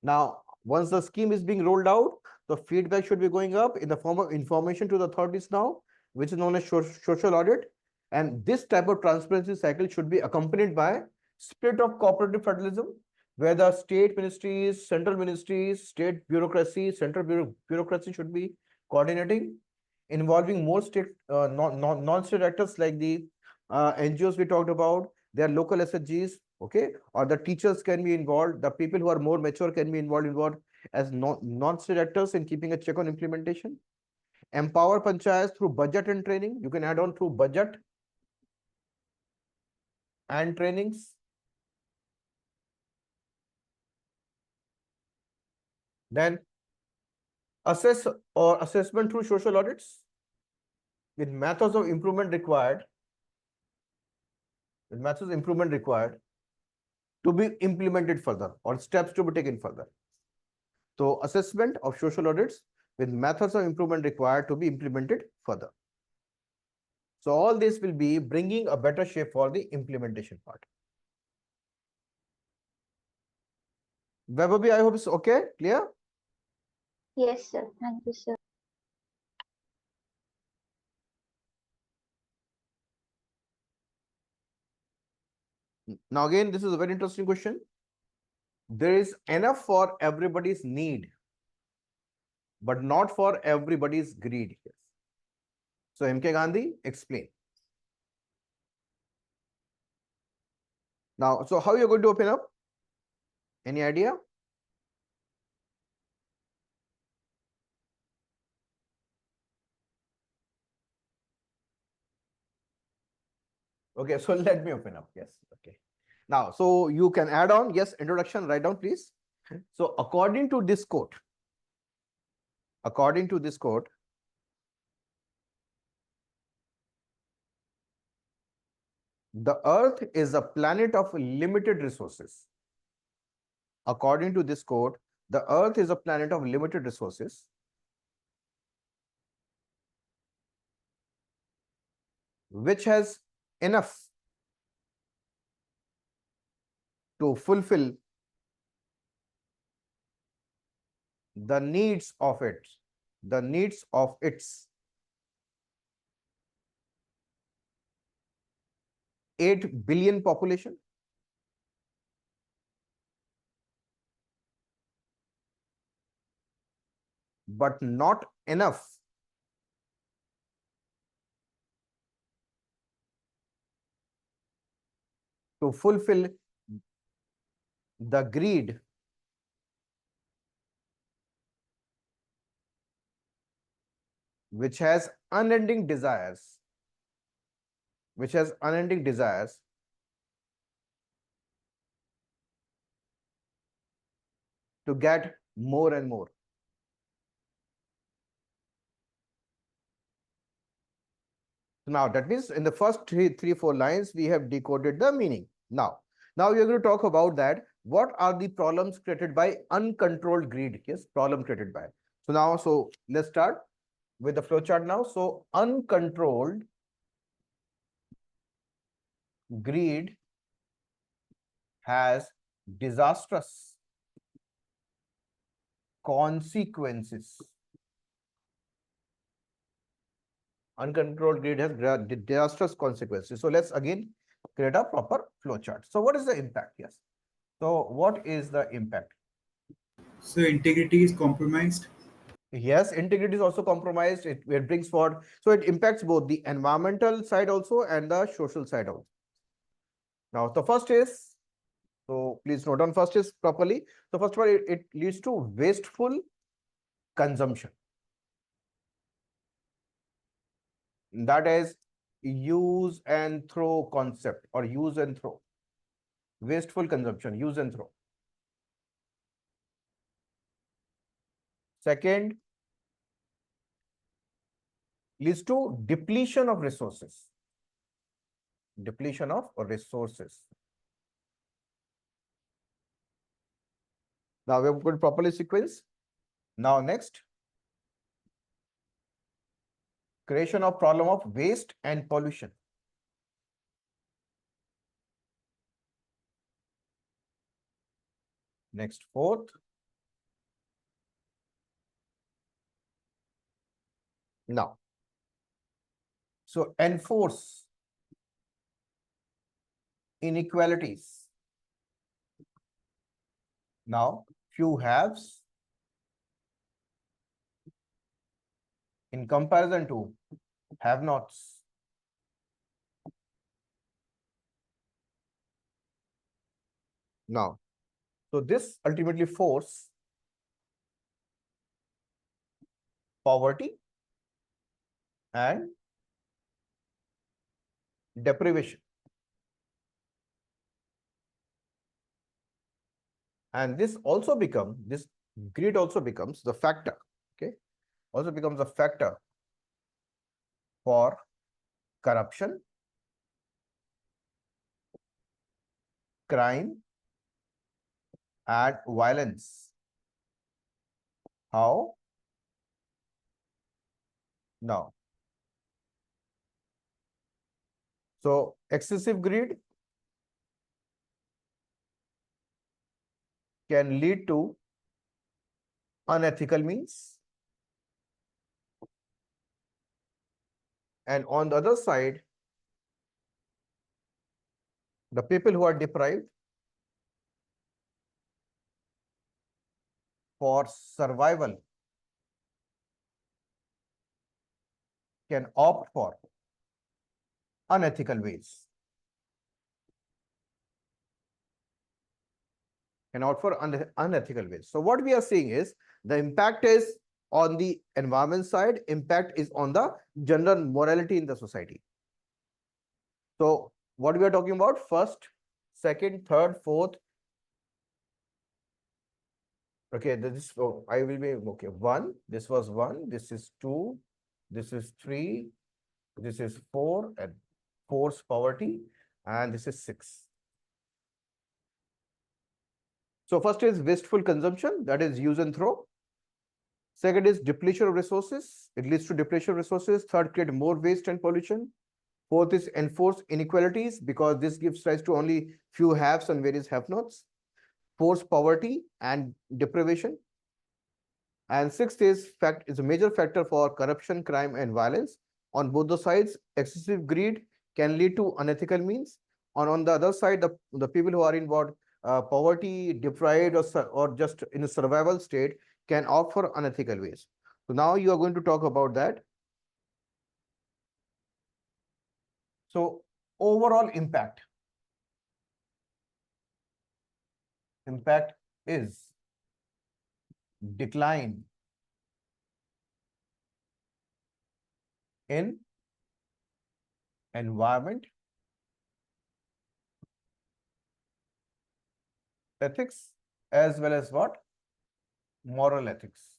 Now, once the scheme is being rolled out, the feedback should be going up in the form of information to the authorities now, which is known as social audit. And this type of transparency cycle should be accompanied by spirit of cooperative federalism, where the state ministries, central ministries, state bureaucracy, central bureaucracy should be coordinating, involving more state non-state actors like the NGOs we talked about, their local SHGs, okay, or the teachers can be involved, the people who are more mature can be involved as non-state actors in keeping a check on implementation. Empower panchayats through budget and training. You can add on through budget and trainings. Then assess or assessment through social audits with methods of improvement required. With methods of improvement required to be implemented further or steps to be taken further. So assessment of social audits with methods of improvement required to be implemented further. So all this will be bringing a better shape for the implementation part. Vaibhavi, I hope it's okay, clear? Yes, sir. Thank you, sir. Now again, this is a very interesting question. There is enough for everybody's need, but not for everybody's greed. So M.K. Gandhi, explain. Now, so how you're going to open up? Any idea? Okay, so let me open up. Yes, okay. Now, so you can add on, yes, introduction, write down, please. So according to this quote, the earth is a planet of limited resources. According to this quote, the earth is a planet of limited resources. Which has enough to fulfill the needs of its 8 billion population. But not enough to fulfill the greed which has unending desires to get more and more. Now that means in the first three, 4 lines, we have decoded the meaning. Now we are going to talk about that. What are the problems created by uncontrolled greed? Yes, problem created by. So let's start with the flowchart now. So uncontrolled greed has disastrous consequences. Uncontrolled greed has disastrous consequences. So let's again create a proper flowchart. So what is the impact? Yes. So what is the impact? So integrity is compromised. Yes, integrity is also compromised. It brings forward. So it impacts both the environmental side also and the social side also. Now the first is So please note down first is properly. So first of all, it leads to wasteful consumption. That is use and throw concept or use and throw. Wasteful consumption, use and throw. Second, leads to depletion of resources. Depletion of resources. Now we have put properly sequence. Now next, creation of problem of waste and pollution. Next, fourth, now, so enforce inequalities. Now, few haves in comparison to have-nots. Now, so this ultimately force poverty and deprivation. And this greed also becomes the factor, okay? Also becomes a factor for corruption, crime, and violence. How? Now, so excessive greed can lead to unethical means. And on the other side, the people who are deprived for survival can opt for unethical ways. Can opt for unethical ways. So what we are seeing is the impact is on the environment side, impact is on the general morality in the society. So what we are talking about, first, second, third, fourth. Okay, this I will be okay. One, this was one, this is two, this is three, this is four, and force poverty, and this is six. So first is wasteful consumption, that is use and throw. Second is depletion of resources. It leads to depletion of resources. Third, create more waste and pollution. Fourth is enforce inequalities because this gives rise to only few haves and various have-nots. Force poverty and deprivation. And sixth is a major factor for corruption, crime, and violence. On both the sides, excessive greed can lead to unethical means. On the other side, the people who are in what poverty, deprived, or just in a survival state can opt for unethical ways. So now you are going to talk about that. So overall impact is decline in environment, ethics, as well as what? Moral ethics.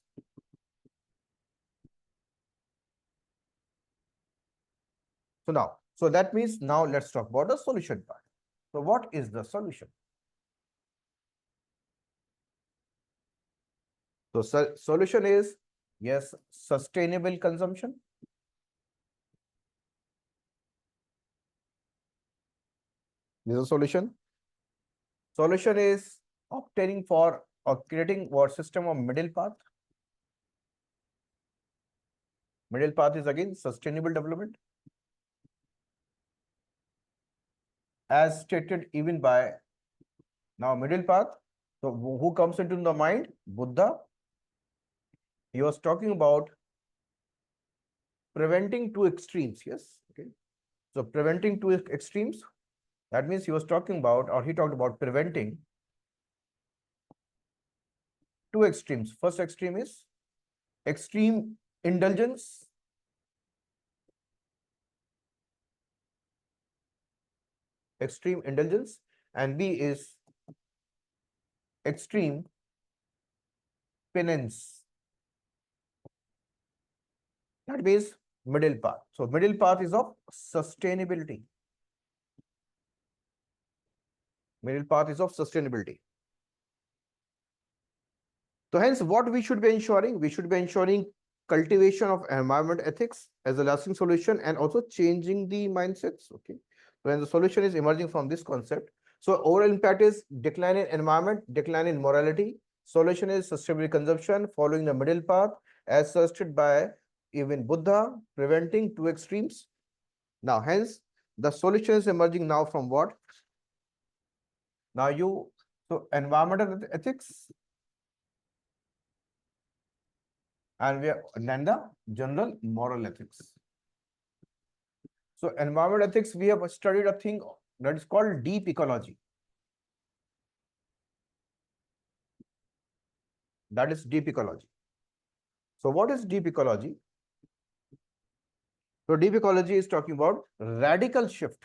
So now, so that means now let's talk about the solution part. So what is the solution? So solution is, yes, sustainable consumption. This is a solution. Solution is obtaining for or creating what system of middle path. Middle path is again sustainable development. As stated even by now middle path. So who comes into the mind? Buddha. He was talking about preventing two extremes. Yes. Okay. So preventing two extremes. That means he was talking about, or he talked about preventing two extremes. First extreme is extreme indulgence, and B is extreme penance. That means middle path. So middle path is of sustainability. Middle path is of sustainability. So hence what we should be ensuring? We should be ensuring cultivation of environment ethics as a lasting solution and also changing the mindsets. Okay. When the solution is emerging from this concept. So overall impact is decline in environment, decline in morality. Solution is sustainable consumption following the middle path as suggested by even Buddha, preventing two extremes. Now, hence, the solution is emerging now from what? Now so environmental ethics, and then the general moral ethics. So environmental ethics, we have studied a thing that is called deep ecology. That is deep ecology. So what is deep ecology? So deep ecology is talking about radical shift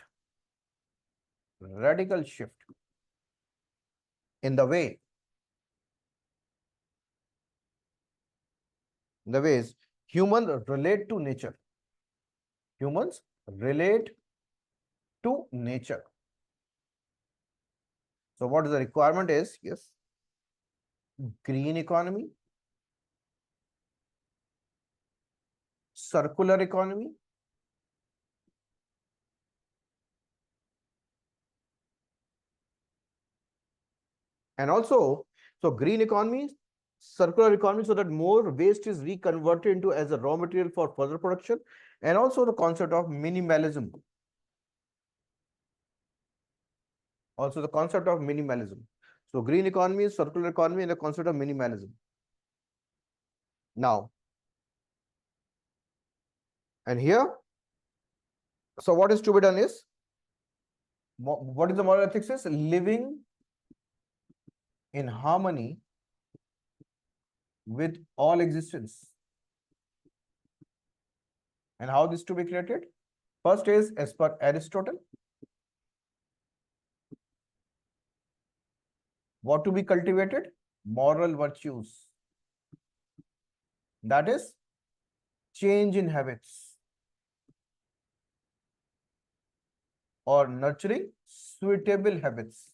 in the ways humans relate to nature. Humans relate to nature. So what is the requirement is, yes, green economy, circular economy, and also, so green economy, circular economy, so that more waste is reconverted into as a raw material for further production, and also the concept of minimalism. Also the concept of minimalism. So green economy, circular economy, and the concept of minimalism. Now, and here, so what is to be done is, what is the moral ethics is? Living in harmony with all existence. And how this to be created? First is, as per Aristotle, what to be cultivated? Moral virtues. That is change in habits or nurturing suitable habits.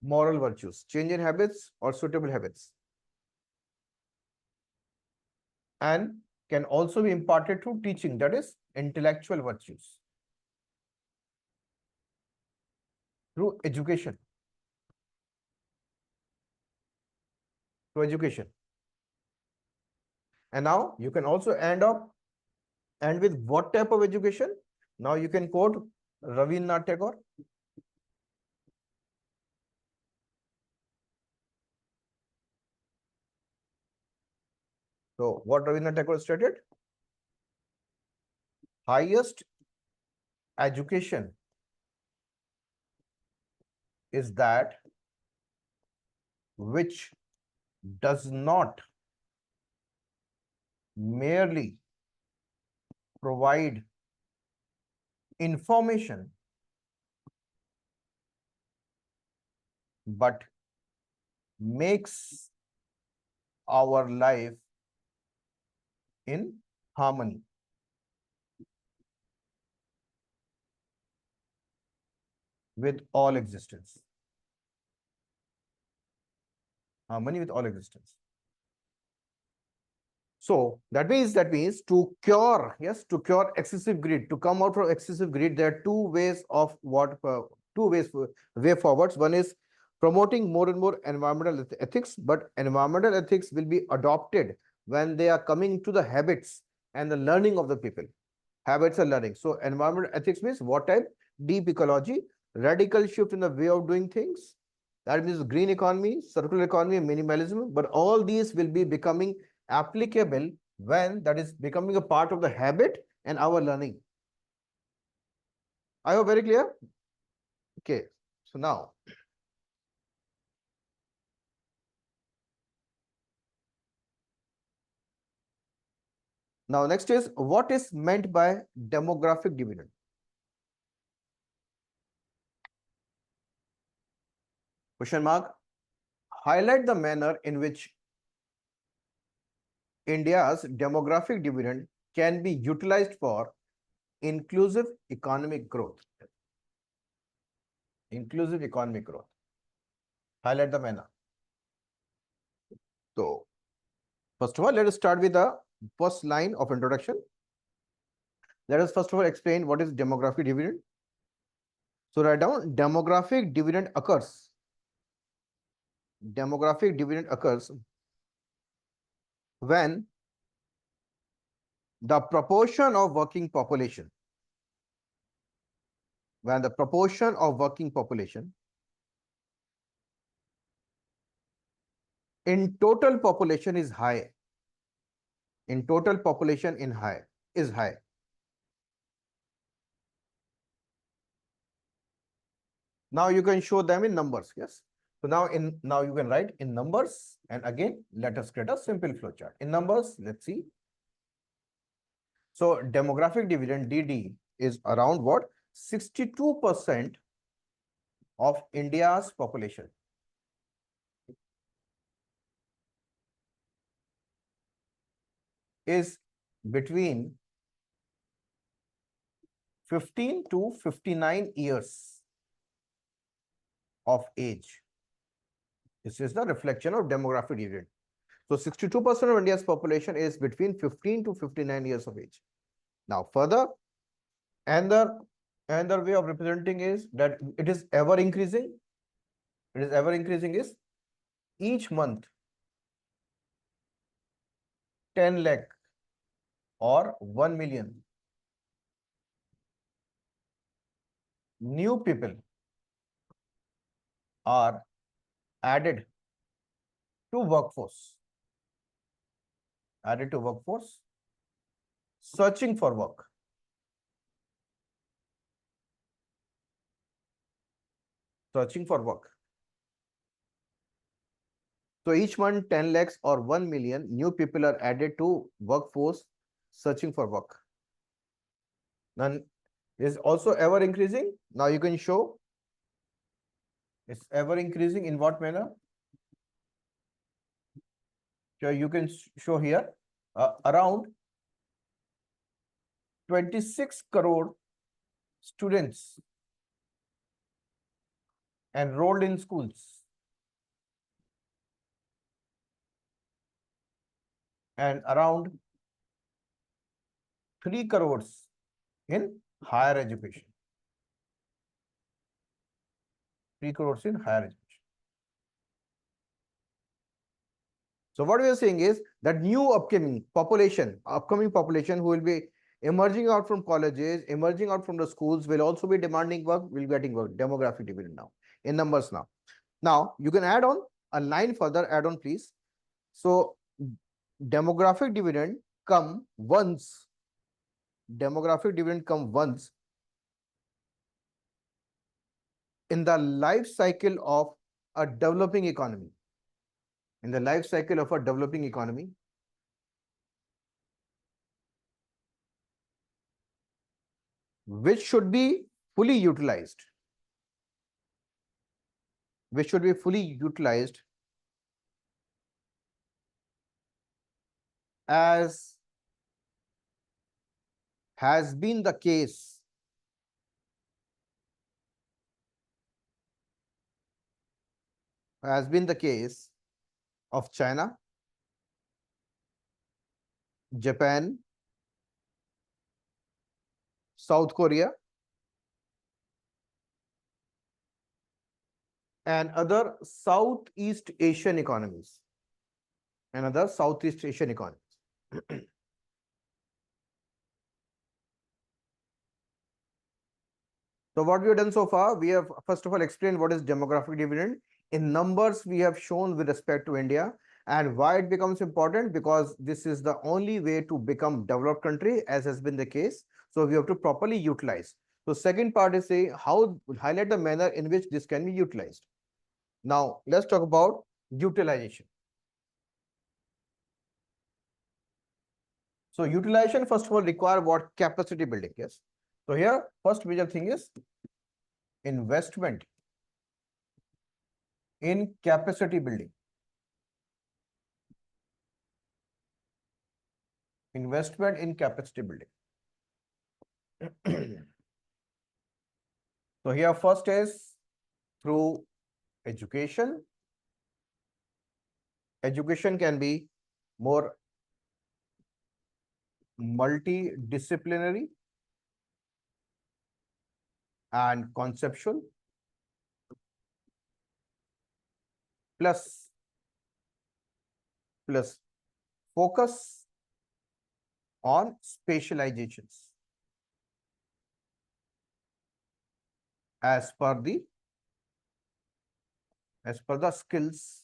Moral virtues, change in habits or suitable habits. And can also be imparted through teaching, that is intellectual virtues. Through education. Through education. And now you can also end with what type of education? Now you can quote Rabindranath Tagore. So what Rabindranath Tagore stated? Highest education is that which does not merely provide information but makes our life in harmony. With all existence. Harmony with all existence. So that means to cure, yes, to cure excessive greed, to come out from excessive greed, there are two ways of way forwards. One is promoting more and more environmental ethics, but environmental ethics will be adopted when they are coming to the habits and the learning of the people. Habits and learning. So environmental ethics means what type? Deep ecology, radical shift in the way of doing things. That means green economy, circular economy, and minimalism. But all these will be becoming applicable when that is becoming a part of the habit and our learning. I hope very clear. Okay, so now next is what is meant by demographic dividend. Question mark. Highlight the manner in which India's demographic dividend can be utilized for inclusive economic growth. Inclusive economic growth. Highlight the manner. So, first of all, let us start with the first line of introduction. Let us first of all explain what is demographic dividend. So, write down demographic dividend occurs. Demographic dividend occurs when the proportion of working population, in total population is high. In total population is high. Now you can show them in numbers. Yes. So now you can write in numbers, and again let us create a simple flowchart. In numbers, let's see. So demographic dividend DD is around what? 62% of India's population. Is between 15 to 59 years of age. This is the reflection of demographic dividend. So 62% of India's population is between 15 to 59 years of age. Now further, another way of representing is that it is ever increasing. It is ever increasing is each month 10 lakh or 1 million new people are added to workforce. Added to workforce, searching for work. Searching for work. So each month 10 lakhs or 1 million new people are added to workforce searching for work. Then is also ever increasing. Now you can show it's ever increasing in what manner? So you can show here around 26 crore students enrolled in schools and around 3 crores in higher education. 3 crores in higher education. So what we are saying is that new upcoming population who will be emerging out from colleges, emerging out from the schools will also be demanding work, will be getting work. Demographic dividend now in numbers now. Now you can add on a line further, add on please. So demographic dividend come once. Demographic dividend come once in the life cycle of a developing economy. In the life cycle of a developing economy, which should be fully utilized. Which should be fully utilized as has been the case of China, Japan, South Korea, and other Southeast Asian economies. So what we have done so far, we have first of all explained what is demographic dividend. In numbers, we have shown with respect to India and why it becomes important, because this is the only way to become developed country, as has been the case. So we have to properly utilize. So second part is say how highlight the manner in which this can be utilized. Now let's talk about utilization. So utilization first of all require what? Capacity building. Yes. So here first major thing is investment in capacity building. Investment in capacity building. So here first is through education. Education can be more multidisciplinary and conceptual, plus focus on specializations as per the skills.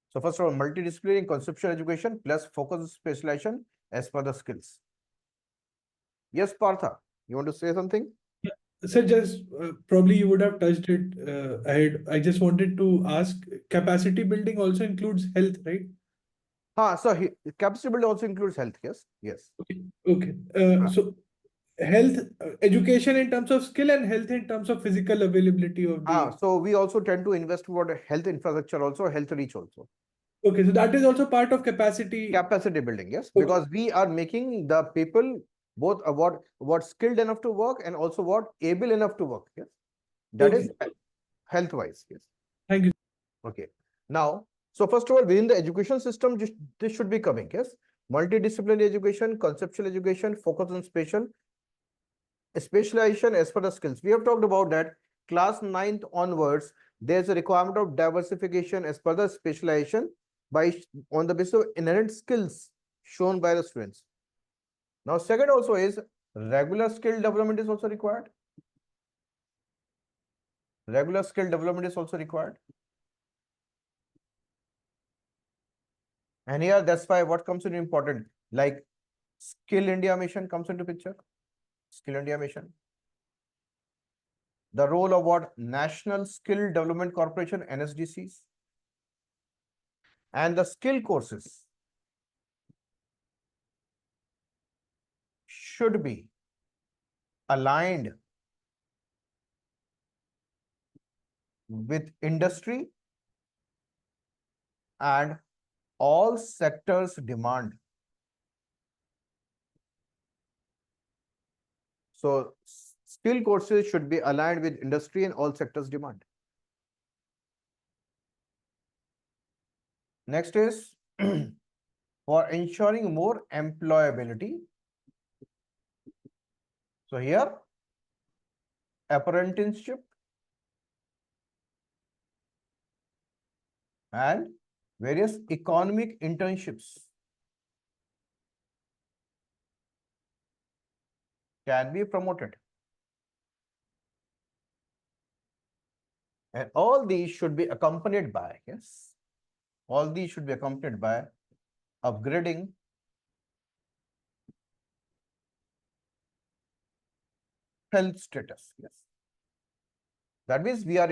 So first of all, multidisciplinary conceptual education plus focus on specialization as per the skills. Yes, Partha, you want to say something? So just probably you would have touched it ahead. I just wanted to ask, capacity building also includes health, right? So capacity building also includes health. Yes, yes. Okay. So health, education in terms of skill and health in terms of physical availability of the. So we also tend to invest toward health infrastructure also, health reach also. Okay, so that is also part of capacity. Capacity building, yes, Okay. because we are making the people both what skilled enough to work and also what able enough to work. Yes, that is health wise. Yes. Thank you. Okay. Now, so first of all, within the education system, this should be coming. Yes, multidisciplinary education, conceptual education, focus on specialization as per the skills. We have talked about that class 9th onwards, there's a requirement of diversification as per the specialization on the basis of inherent skills shown by the students. Now, second also is regular skill development is also required. Regular skill development is also required. And here, that's why what comes in important, like Skill India Mission comes into picture. Skill India Mission. The role of what? National Skill Development Corporation, NSDCs. And the skill courses should be aligned with industry and all sectors demand. So skill courses should be aligned with industry and all sectors demand. Next is for ensuring more employability. So here, apprenticeship and various economic internships can be promoted. And all these should be accompanied by, yes, all these should be accompanied by upgrading health status. Yes. That means we are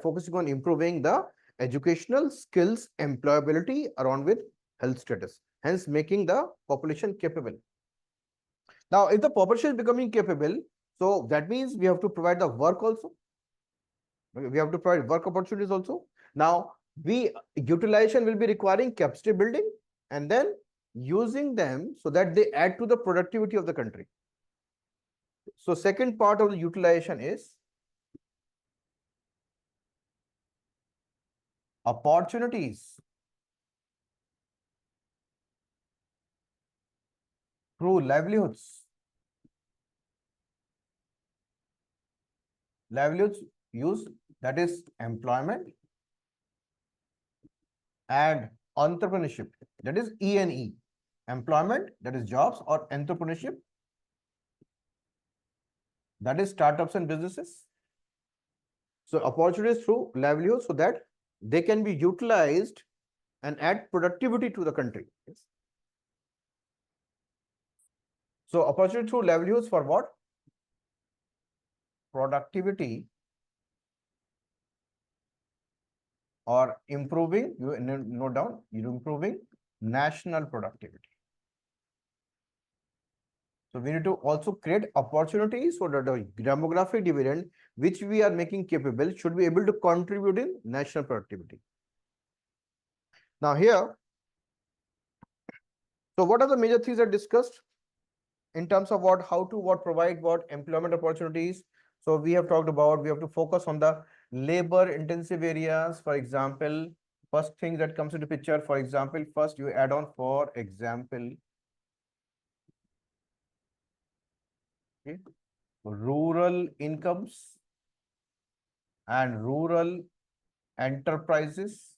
focusing on improving the educational skills, employability around with health status, hence making the population capable. Now, if the population is becoming capable, so that means we have to provide the work also. We have to provide work opportunities also. Now, utilization will be requiring capacity building and then using them so that they add to the productivity of the country. So second part of the utilization is opportunities through livelihoods. Livelihoods use, that is employment and entrepreneurship, that is E&E. Employment, that is jobs, or entrepreneurship, that is startups and businesses. So opportunities through livelihoods so that they can be utilized and add productivity to the country. Yes. So opportunity through livelihoods for what? productivity or improving, you note down, you're improving national productivity. So we need to also create opportunities so that the demographic dividend which we are making capable should be able to contribute in national productivity. Now here, so what are the major things that discussed in terms of how to provide what employment opportunities? So we have talked about, we have to focus on the labor intensive areas. For example, first thing that comes into picture, for example, first you add on, for example, okay, rural incomes and rural enterprises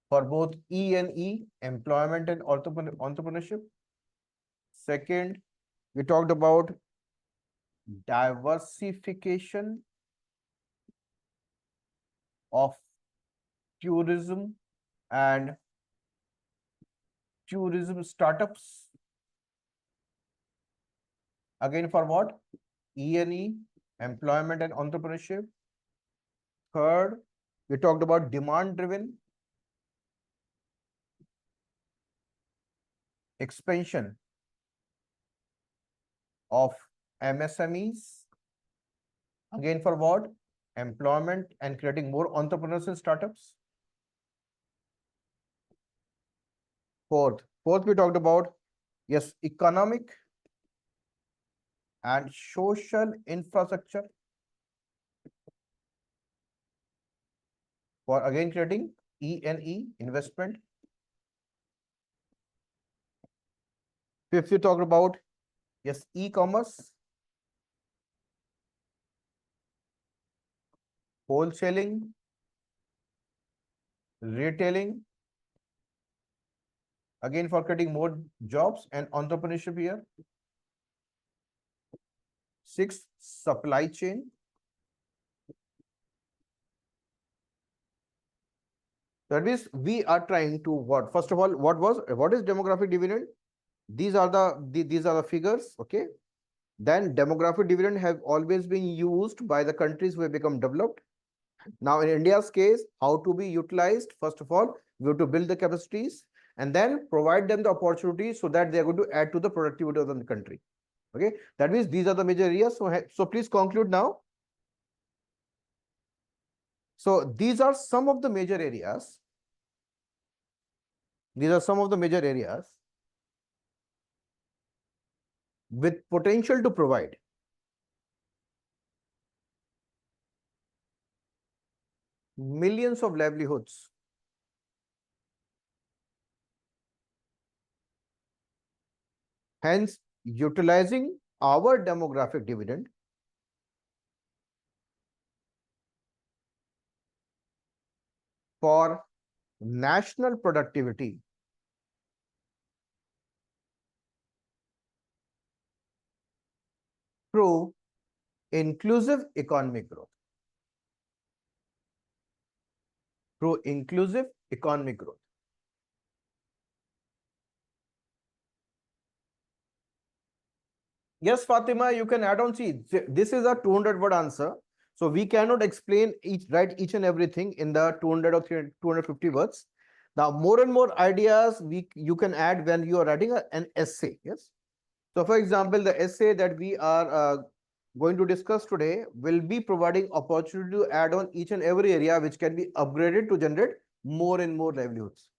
for both E and E, employment and entrepreneurship. Second, we talked about diversification of tourism and tourism startups. Again, for what? E&E, employment and entrepreneurship. Third, we talked about demand-driven expansion of MSMEs. Again, for what? Employment and creating more entrepreneurs and startups. Fourth, we talked about, yes, economic and social infrastructure for again creating E&E, investment. Fifth, we talked about, yes, e-commerce, wholesaling, retailing, again for creating more jobs and entrepreneurship here. Sixth, supply chain. That means we are trying to what? First of all, what is demographic dividend? These are the figures, okay? Then demographic dividend have always been used by the countries who have become developed. Now in India's case, how to be utilized? First of all, we have to build the capacities and then provide them the opportunities so that they are going to add to the productivity of the country. Okay, that means these are the major areas. So please conclude now. So these are some of the major areas. These are some of the major areas with potential to provide millions of livelihoods. Hence, utilizing our demographic dividend for national productivity through inclusive economic growth. Through inclusive economic growth. Yes, Fatima, you can add on. See, this is a 200-word answer. So we cannot explain write each and everything in the 200 or 250 words. Now, more and more ideas you can add when you are writing an essay. Yes. So, for example, the essay that we are going to discuss today will be providing opportunity to add on each and every area which can be upgraded to generate more and more livelihoods.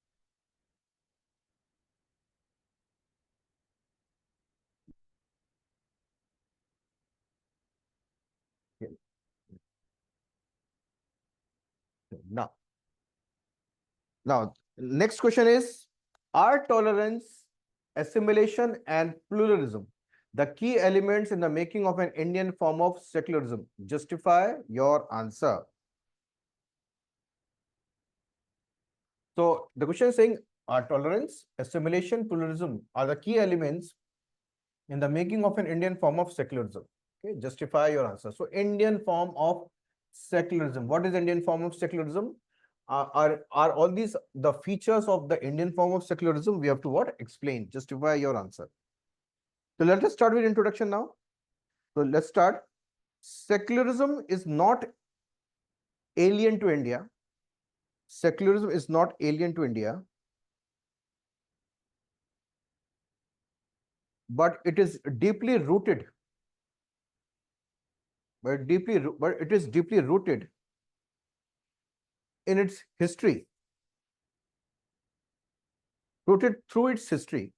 Okay. Now, next question is, are tolerance, assimilation, and pluralism the key elements in the making of an Indian form of secularism? Justify your answer. So the question is saying, are tolerance, assimilation, pluralism are the key elements in the making of an Indian form of secularism? Okay, justify your answer. So Indian form of secularism. What is Indian form of secularism? Are all these the features of the Indian form of secularism? We have to what? Explain. Justify your answer. So let us start with introduction now. So let's start. Secularism is not alien to India. Secularism is not alien to India, but it is deeply rooted. But it is deeply rooted in its history, rooted through its history,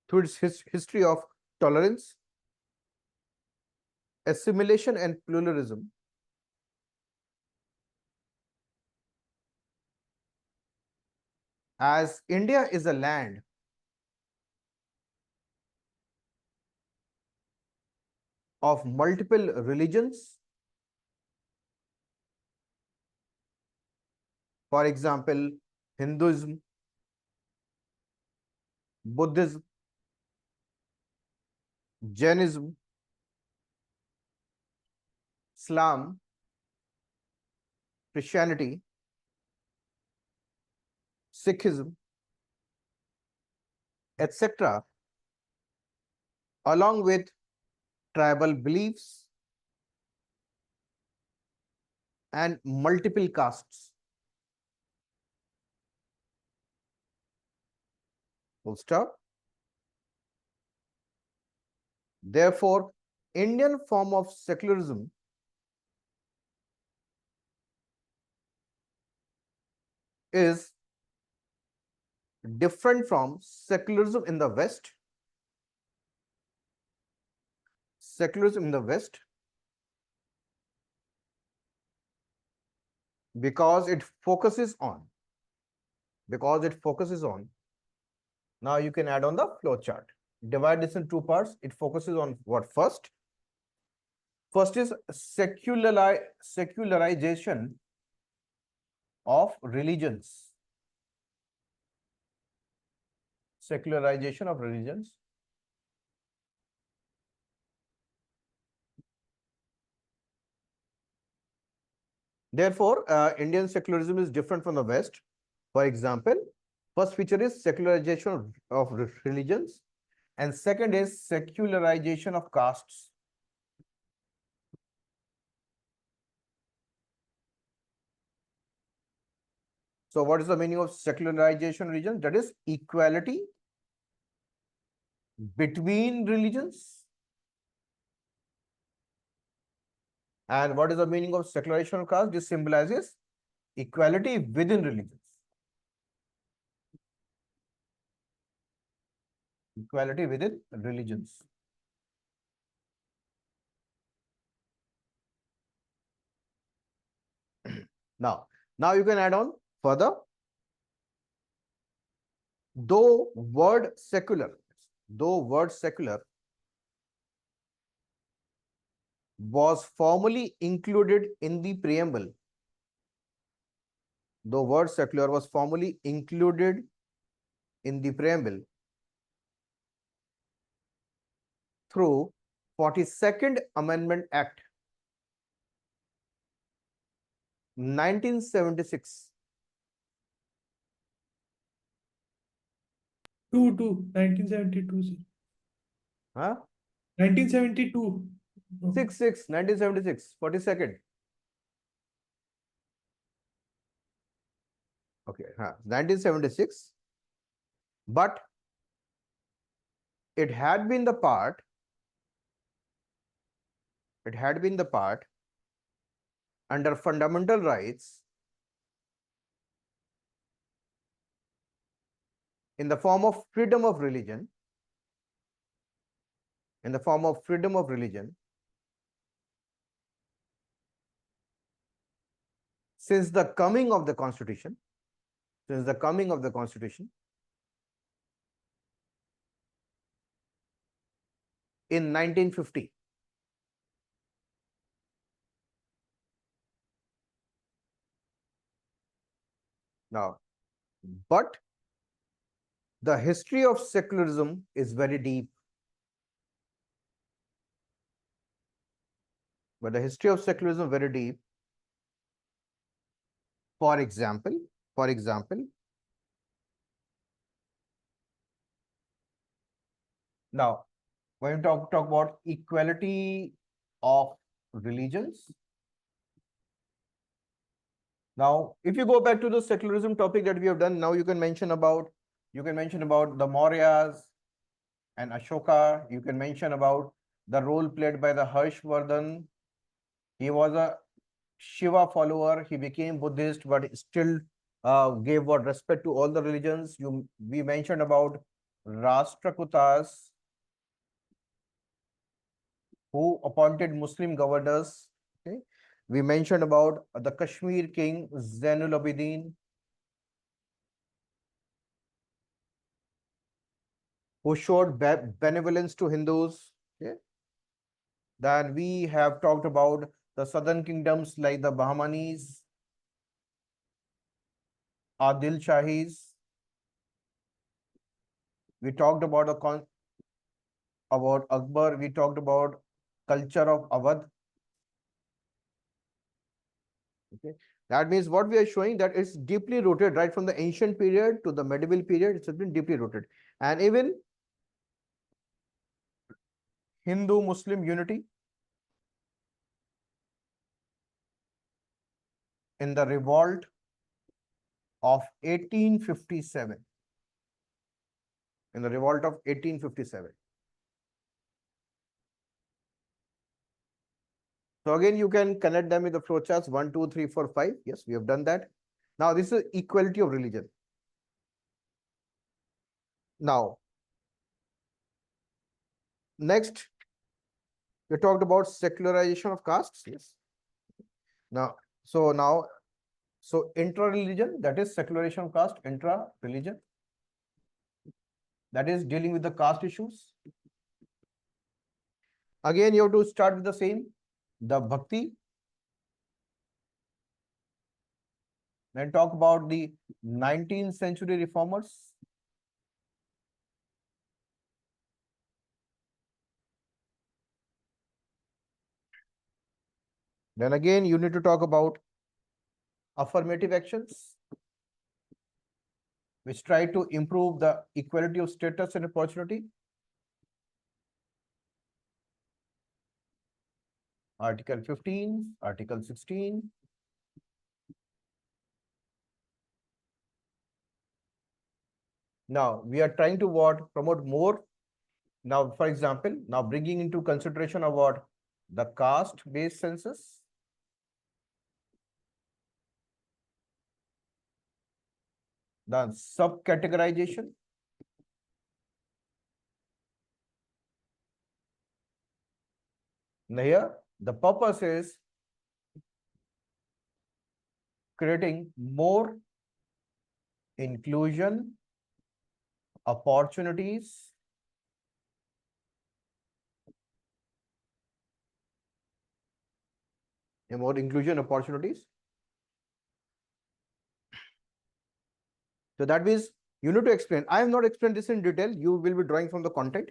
through its history of tolerance, assimilation, and pluralism. As India is a land of multiple religions, for example, Hinduism, Buddhism, Jainism, Islam, Christianity, Sikhism, etc., along with tribal beliefs and multiple castes. Full stop. Therefore, Indian form of secularism is different from secularism in the West. Secularism in the West, because it focuses on, now you can add on the flow chart. Divide this in two parts. It focuses on what first? First is secularization of religions. Secularization of religions. Therefore, Indian secularism is different from the West. For example, first feature is secularization of religions, and second is secularization of castes. So what is the meaning of secularization religion? That is equality between religions. And what is the meaning of secularization of caste? This symbolizes equality within religions. Equality within religions. Now you can add on further. Though word secular was formally included in the preamble, though word secular was formally included in the preamble through 42nd Amendment Act 1976. 1972, sir. Huh? 1972. 1976, 42nd. Okay, 1976. But it had been the part under fundamental rights in the form of freedom of religion, since the coming of the Constitution, in 1950. Now, but the history of secularism is very deep. For example, Now, when we talk about equality of religions. Now, if you go back to the secularism topic that we have done, now you can mention about the Mauryas and Ashoka. You can mention about the role played by the Harshvardhan. He was a Shiva follower. He became Buddhist, but still gave what respect to all the religions. We mentioned about Rashtrakutas, who appointed Muslim governors. Okay. We mentioned about the Kashmir king Zainul Abidin, who showed benevolence to Hindus. Okay. Then we have talked about the southern kingdoms like the Bahmanis, Adil Shahis. We talked about about Akbar. We talked about culture of Awadh. Okay. That means what we are showing that it's deeply rooted right from the ancient period to the medieval period. It's been deeply rooted. And even Hindu-Muslim unity in the revolt of 1857. In the revolt of 1857. So again, you can connect them with the flowcharts 1, 2, 3, 4, 5. Yes, we have done that. Now, this is equality of religion. Now, next, we talked about secularization of castes. Yes. So intra-religion, that is secularization of caste, intra-religion. That is dealing with the caste issues. Again, you have to start with the same, the bhakti. Then talk about the 19th century reformers. Then again, you need to talk about affirmative actions, which try to improve the equality of status and opportunity. Article 15, Article 16. Now, we are trying to what? Promote more. Now, for example, now bringing into consideration of what? The caste-based census. The subcategorization. Now here, the purpose is creating more inclusion, opportunities, more inclusion opportunities. So that means you need to explain. I have not explained this in detail. You will be drawing from the content.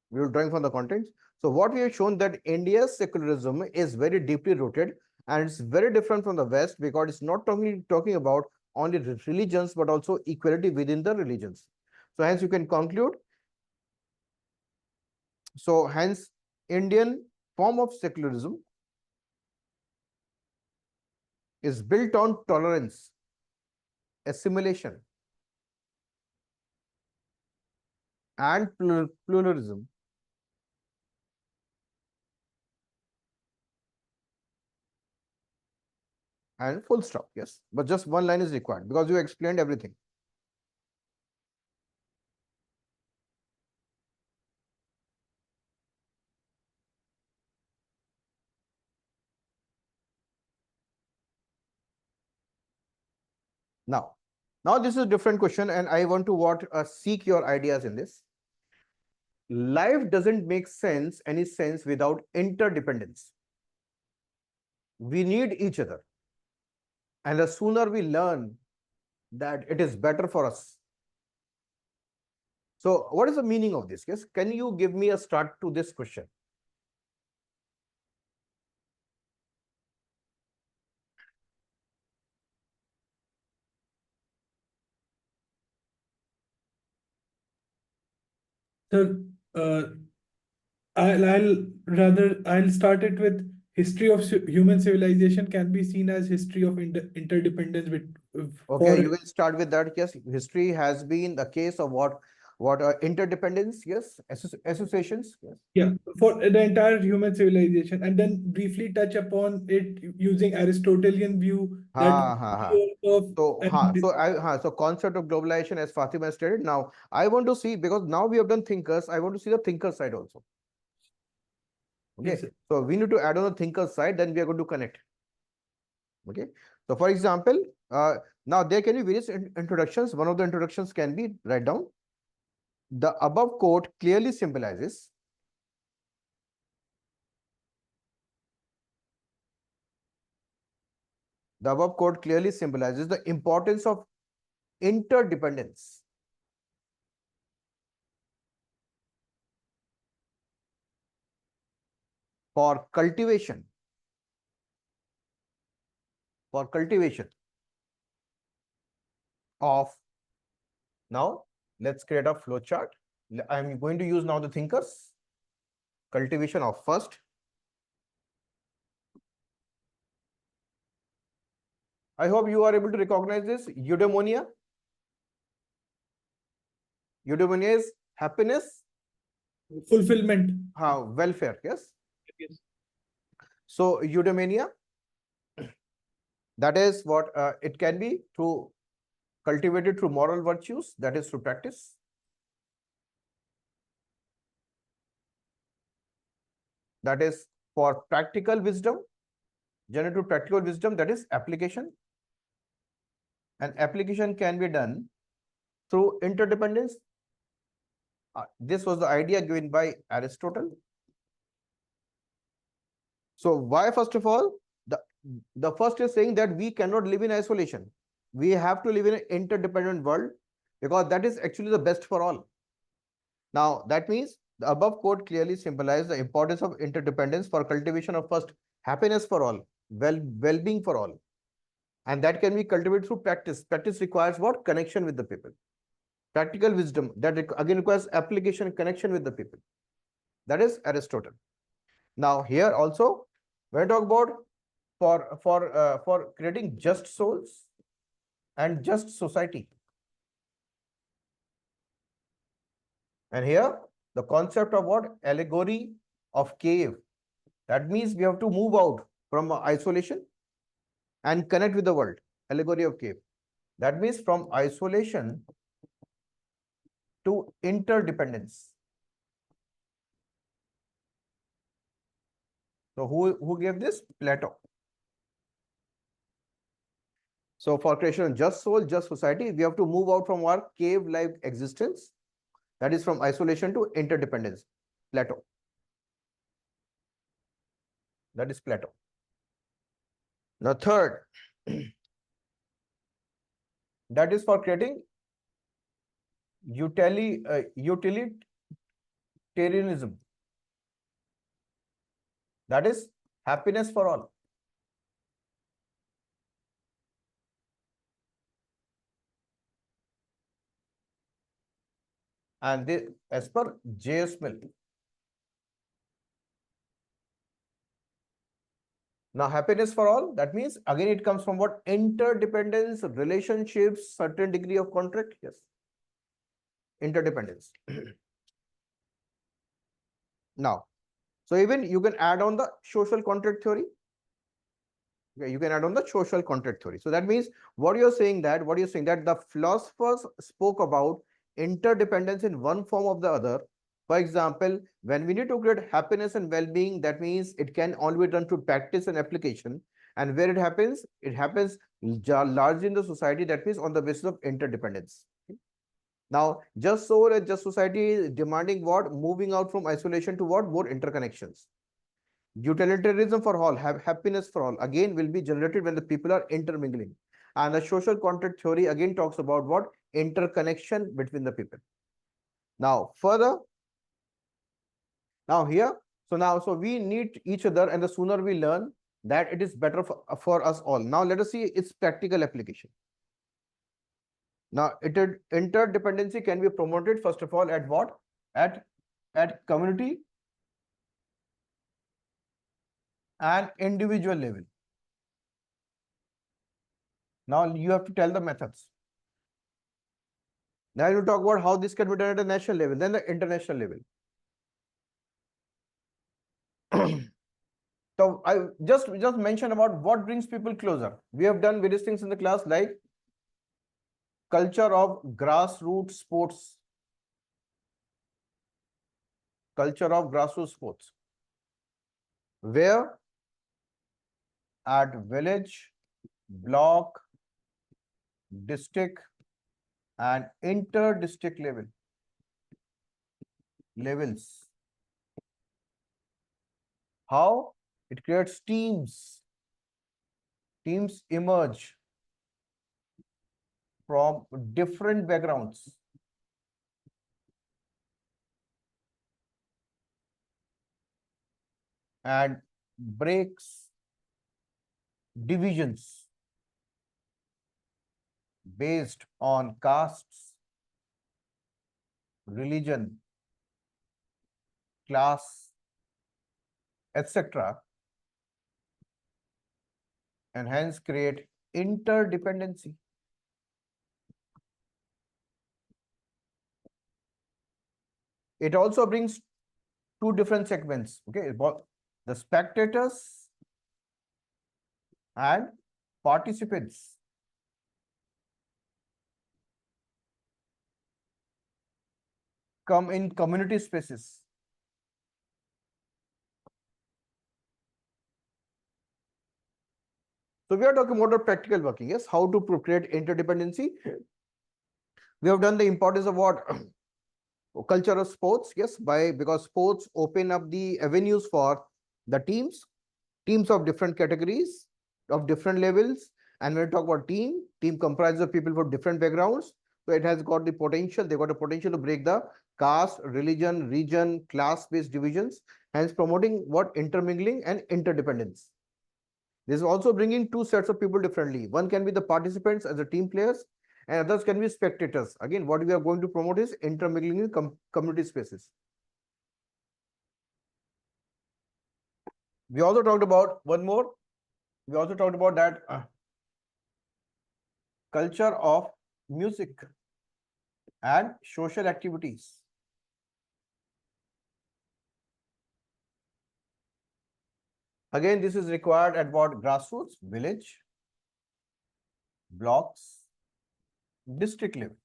We will drawing from the contents. So what we have shown that India's secularism is very deeply rooted and it's very different from the West because it's not talking about only religions but also equality within the religions. So hence you can conclude. So hence Indian form of secularism is built on tolerance, assimilation, and pluralism. And full stop, yes. But just one line is required because you explained everything. Now this is a different question and I want to seek your ideas in this. Life doesn't make any sense without interdependence. We need each other. And the sooner we learn that it is better for us. So what is the meaning of this? Yes, can you give me a start to this question? So Uh, I'll start it with history of human civilization can be seen as history of interdependence with Okay, you will start with that. Yes, history has been the case of what interdependence. Yes, associations. Yes. yeah, for the entire human civilization, and then briefly touch upon it using Aristotelian view that Ha ha ha. of So concept of globalization, as Fatima stated. Now I want to see, because now we have done thinkers. I want to see the thinker side also. Okay, yes, sir. so we need to add on the thinker side. Then we are going to connect. Okay, so for example, now there can be various introductions. One of the introductions can be write down. The above quote clearly symbolizes the importance of interdependence for cultivation of. Now let's create a flow chart. I'm going to use now the thinkers. Cultivation of first. I hope you are able to recognize this. Eudaimonia. Eudaimonia is happiness, Fulfillment. welfare. Yes. Yes. So eudaimonia, that is what it can be through cultivated through moral virtues, that is through practice. That is for practical wisdom, generative practical wisdom, that is application. And application can be done through interdependence. This was the idea given by Aristotle. So why, first of all, the first is saying that we cannot live in isolation. We have to live in an interdependent world, because that is actually the best for all. Now that means the above quote clearly symbolizes the importance of interdependence for cultivation of first happiness for all, well-being for all. And that can be cultivated through practice. Practice requires what? Connection with the people. Practical wisdom, that again requires application and connection with the people. That is Aristotle. Now here also, when I talk about for creating just souls and just society. And here the concept of what? Allegory of cave. That means we have to move out from isolation and connect with the world. Allegory of cave. That means from isolation to interdependence. So who gave this? Plato. So for creation of just soul, just society, we have to move out from our cave-like existence. That is from isolation to interdependence. Plato. That is Plato. Now third, that is for creating utilitarianism. That is happiness for all. And this, as per J.S. Mill. Now, happiness for all, that means again it comes from what? Interdependence, relationships, certain degree of contract. Yes. Interdependence. Now, so even you can add on the social contract theory. Okay, you can add on the social contract theory. So that means what you're saying that the philosophers spoke about interdependence in one form of the other. For example, when we need to create happiness and well-being, that means it can only be done through practice and application. And where it happens largely in the society, that means on the basis of interdependence. Now, just soul and just society is demanding what? Moving out from isolation to what? More interconnections. Utilitarianism for all, happiness for all, again will be generated when the people are intermingling. And the social contract theory again talks about what? Interconnection between the people. Now, further, now here, so we need each other, and the sooner we learn that, it is better for us all. Now, let us see its practical application. Now, interdependency can be promoted, first of all, at what? At at community and individual level. Now you have to tell the methods. Now you talk about how this can be done at a national level, then the international level. So I just mention about what brings people closer. We have done various things in the class like culture of grassroots sports. Culture of grassroots sports. Where at village, block, district and inter-district levels. How? It creates teams. Teams emerge from different backgrounds. And breaks divisions based on castes, religion, class, etc. and hence create interdependency. It also brings two different segments, okay, the spectators and participants. Come in community spaces. So we are talking about the practical working, yes, how to create interdependency. We have done the importance of what culture of sports, yes, because sports open up the avenues for the teams of different categories, of different levels. And when we talk about team comprises of people from different backgrounds. So it has got the potential, they got the potential to break the caste, religion, region, class-based divisions, hence promoting what intermingling and interdependence. This is also bringing two sets of people differently. One can be the participants as the team players, and others can be spectators. Again, what we are going to promote is intermingling in community spaces. We also talked about one more. We also talked about that culture of music and social activities. Again, this is required at what? Grassroots, village, blocks, district level.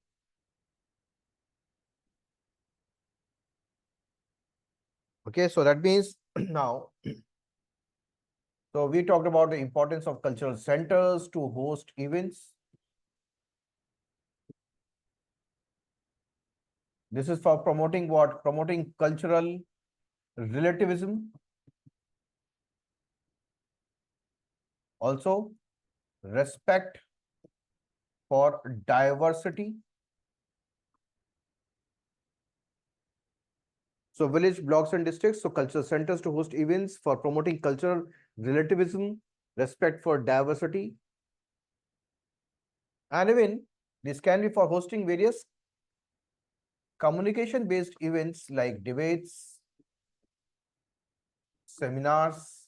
Okay, so that means now, so we talked about the importance of cultural centers to host events. This is for promoting what? Promoting cultural relativism. Also, respect for diversity. So village, blocks and districts, so cultural centers to host events for promoting cultural relativism, respect for diversity. And even this can be for hosting various communication-based events like debates, seminars,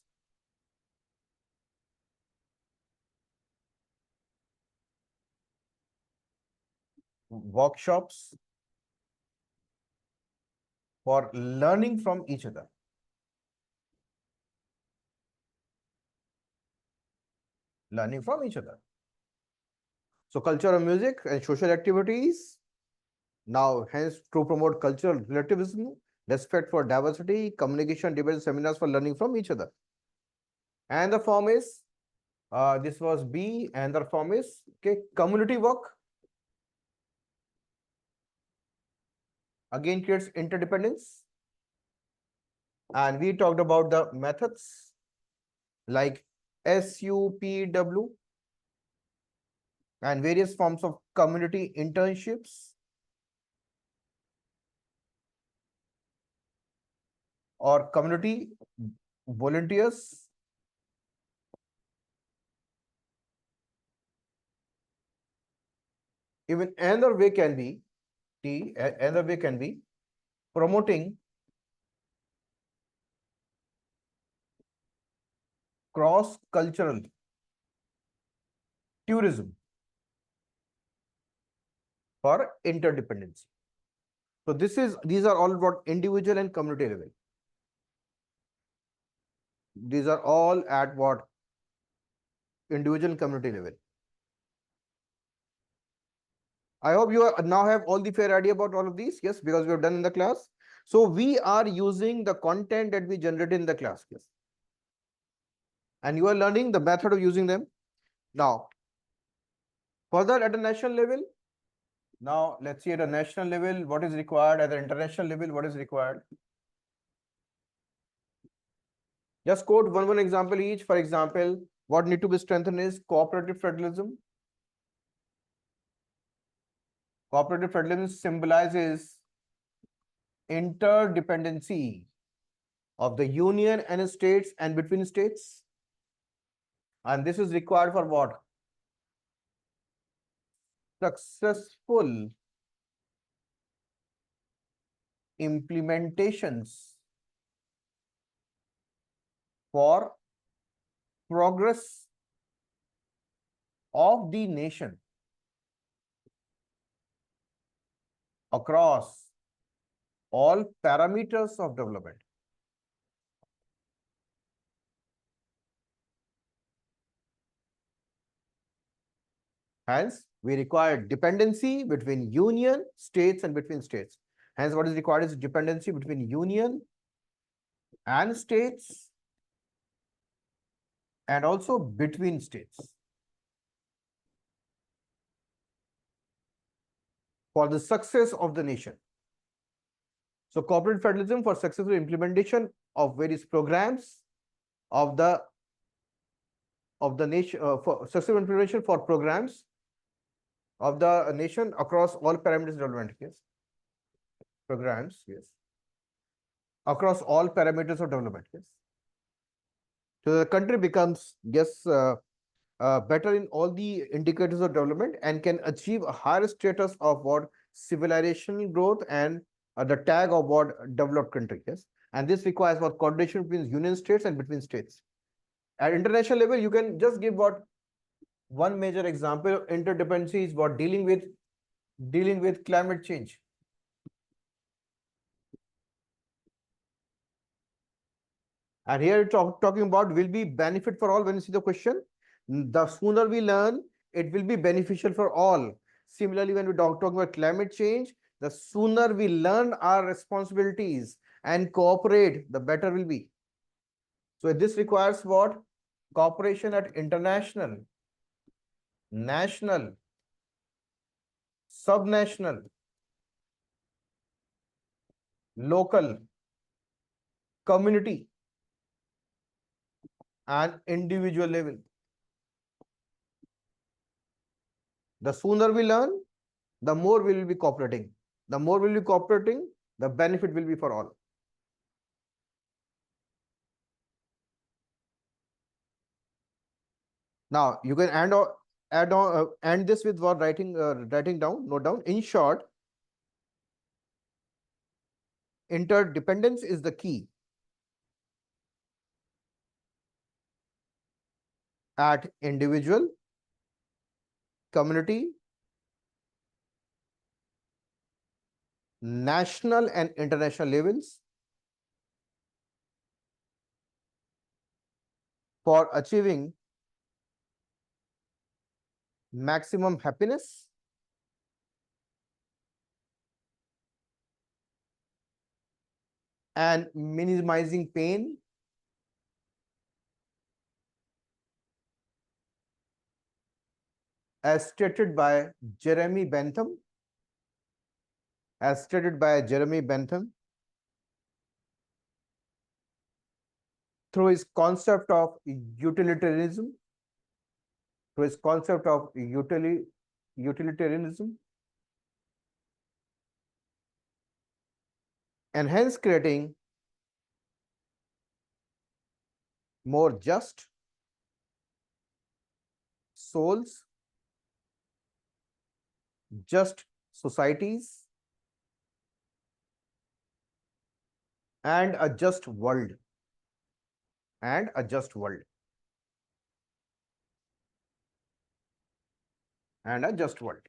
workshops for learning from each other. Learning from each other. So culture of music and social activities. Now, hence to promote cultural relativism, respect for diversity, communication, debates, seminars for learning from each other. And the form is, this was B, and the form is, okay, community work. Again, creates interdependence. And we talked about the methods like SUPW and various forms of community internships or community volunteers. Even another way can be, another way can be promoting cross-cultural tourism for interdependency. So these are all what individual and community level. These are all at what individual and community level. I hope you now have all the fair idea about all of these. Yes, because we have done in the class. So we are using the content that we generated in the class. Yes. And you are learning the method of using them. Now, further at a national level, now let's see at a national level, what is required, at the international level, what is required. Just quote one example each. For example, what need to be strengthened is cooperative federalism. Cooperative federalism symbolizes interdependency of the union and states and between states. And this is required for what? Successful implementations for progress of the nation across all parameters of development. Hence, we require dependency between union, states, and between states. Hence, what is required is dependency between union and states, and also between states, for the success of the nation. So cooperative federalism for successful implementation of various programs of the nation, for successful implementation for programs of the nation across all parameters of development. Yes. Programs, yes. Across all parameters of development. Yes. So the country becomes, yes, better in all the indicators of development and can achieve a higher status of what civilization growth and the tag of what developed country. Yes. And this requires what coordination between union states and between states. At international level, you can just give what one major example of interdependency is what dealing with climate change. And here talking about will be benefit for all. When you see the question, the sooner we learn, it will be beneficial for all. Similarly, when we talk about climate change, the sooner we learn our responsibilities and cooperate, the better will be. So this requires what? Cooperation at international, national, subnational, local, community, and individual level. The sooner we learn, the more we will be cooperating. The more we will be cooperating, the benefit will be for all. Now you can add this with what writing down, note down. In short, interdependence is the key at individual, community, national and international levels for achieving maximum happiness and minimizing pain as stated by Jeremy Bentham. As stated by Jeremy Bentham through his concept of utilitarianism, utilitarianism, and hence creating more just souls, just societies, and a just world. and a just world.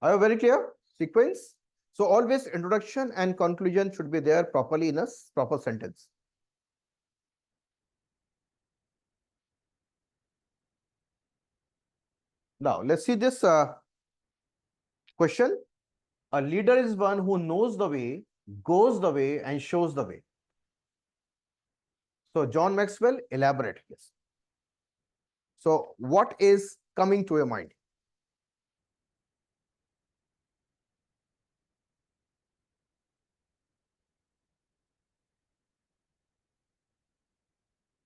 Are you very clear? Sequence. So always introduction and conclusion should be there properly in a proper sentence. Now let's see this question. A leader is one who knows the way, goes the way, and shows the way. So John Maxwell, elaborate. Yes. So what is coming to your mind?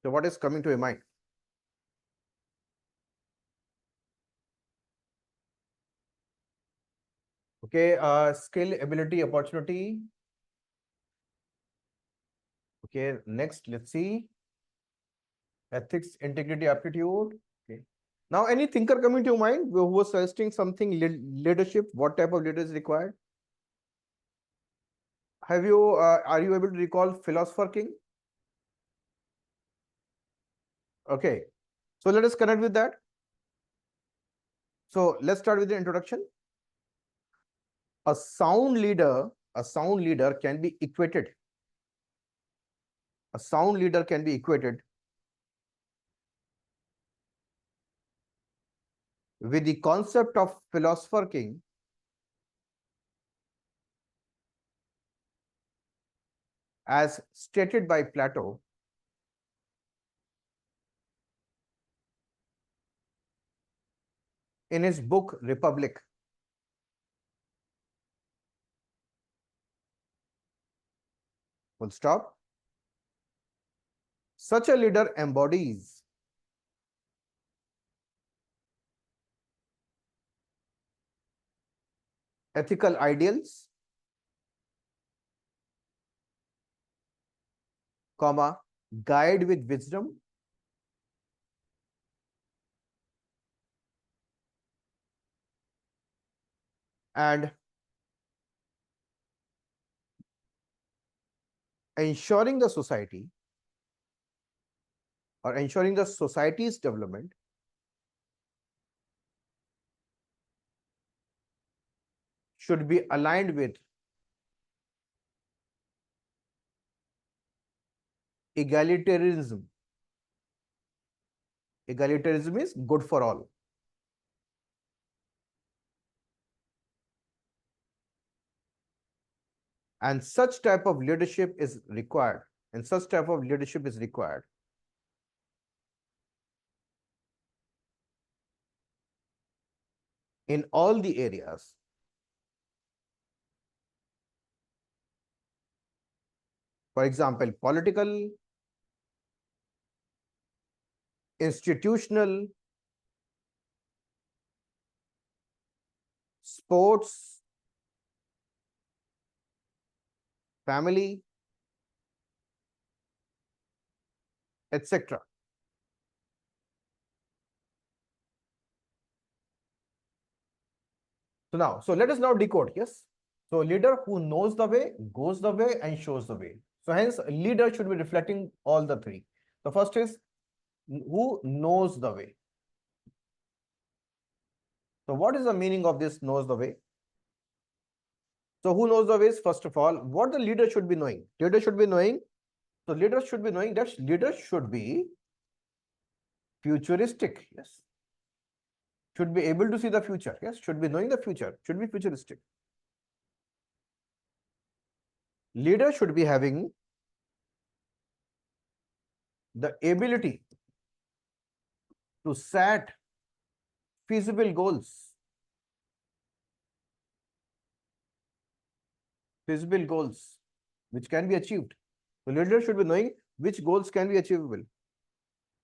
So what is coming to your mind? Okay, skill, ability, opportunity. Okay, next, let's see. Ethics, integrity, aptitude. Okay. Now, any thinker coming to your mind who was suggesting something leadership? What type of leader is required? Have you? Are you able to recall philosopher king? Okay, so let us connect with that. So let's start with the introduction. A sound leader can be equated. A sound leader can be equated with the concept of philosopher king as stated by Plato in his book Republic. Full stop. Such a leader embodies ethical ideals, comma, guide with wisdom, and ensuring the society or ensuring the society's development should be aligned with egalitarianism. Egalitarianism is good for all. And such type of leadership is required. And such type of leadership is required in all the areas. For example, political, institutional, sports, family, etc. So let us now decode. Yes. So leader who knows the way, goes the way, and shows the way. So hence leader should be reflecting all the three. The first is who knows the way. So what is the meaning of this knows the way? So who knows the ways? First of all, what the leader should be knowing? Leader should be knowing. So leader should be knowing that leader should be futuristic. Yes. Should be able to see the future. Yes. Should be knowing the future. Should be futuristic. Leader should be having the ability to set feasible goals. Feasible goals which can be achieved. The leader should be knowing which goals can be achievable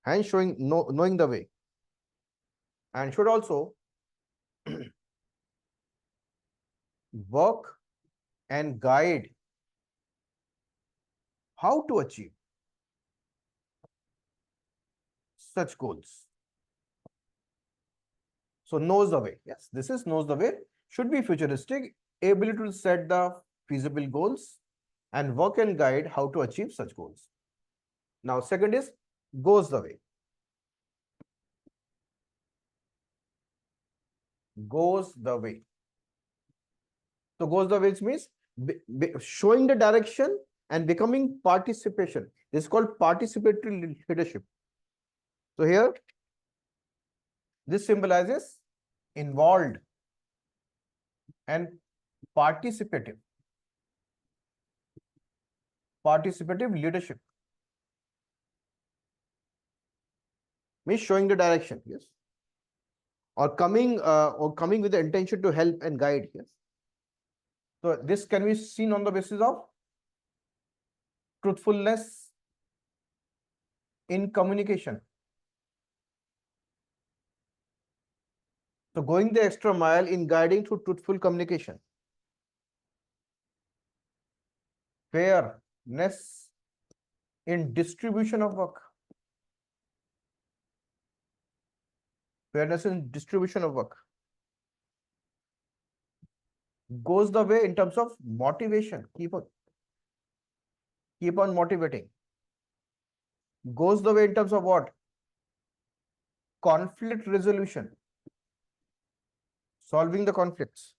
and knowing the way, and should also work and guide how to achieve such goals. So knows the way. Yes, this is knows the way. Should be futuristic, ability to set the feasible goals and work and guide how to achieve such goals. Now, second is goes the way. goes the way. So goes the way means showing the direction and becoming participation. This is called participatory leadership. So here, this symbolizes involved and participative leadership. Means showing the direction, yes, or coming with the intention to help and guide, yes. So this can be seen on the basis of truthfulness in communication. So going the extra mile in guiding through truthful communication. Fairness in distribution of work. Fairness in distribution of work. Goes the way in terms of motivation. Keep on motivating. Goes the way in terms of what? Conflict resolution. Solving the conflicts.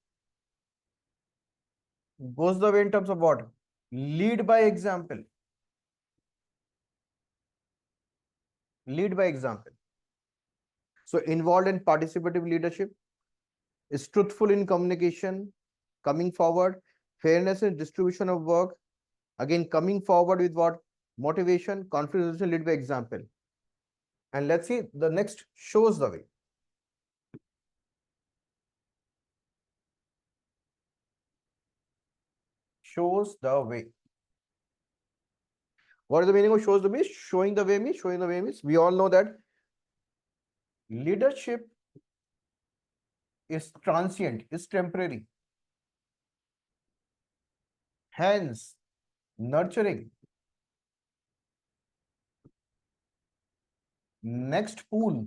Goes the way in terms of what? Lead by example. Lead by example. So involved in participative leadership, is truthful in communication, coming forward, fairness in distribution of work, again coming forward with what? Motivation, conflict resolution, lead by example. And let's see the next, shows the way. Shows the way. What is the meaning of shows the way? Showing the way means we all know that leadership is transient, is temporary. Hence, nurturing next pool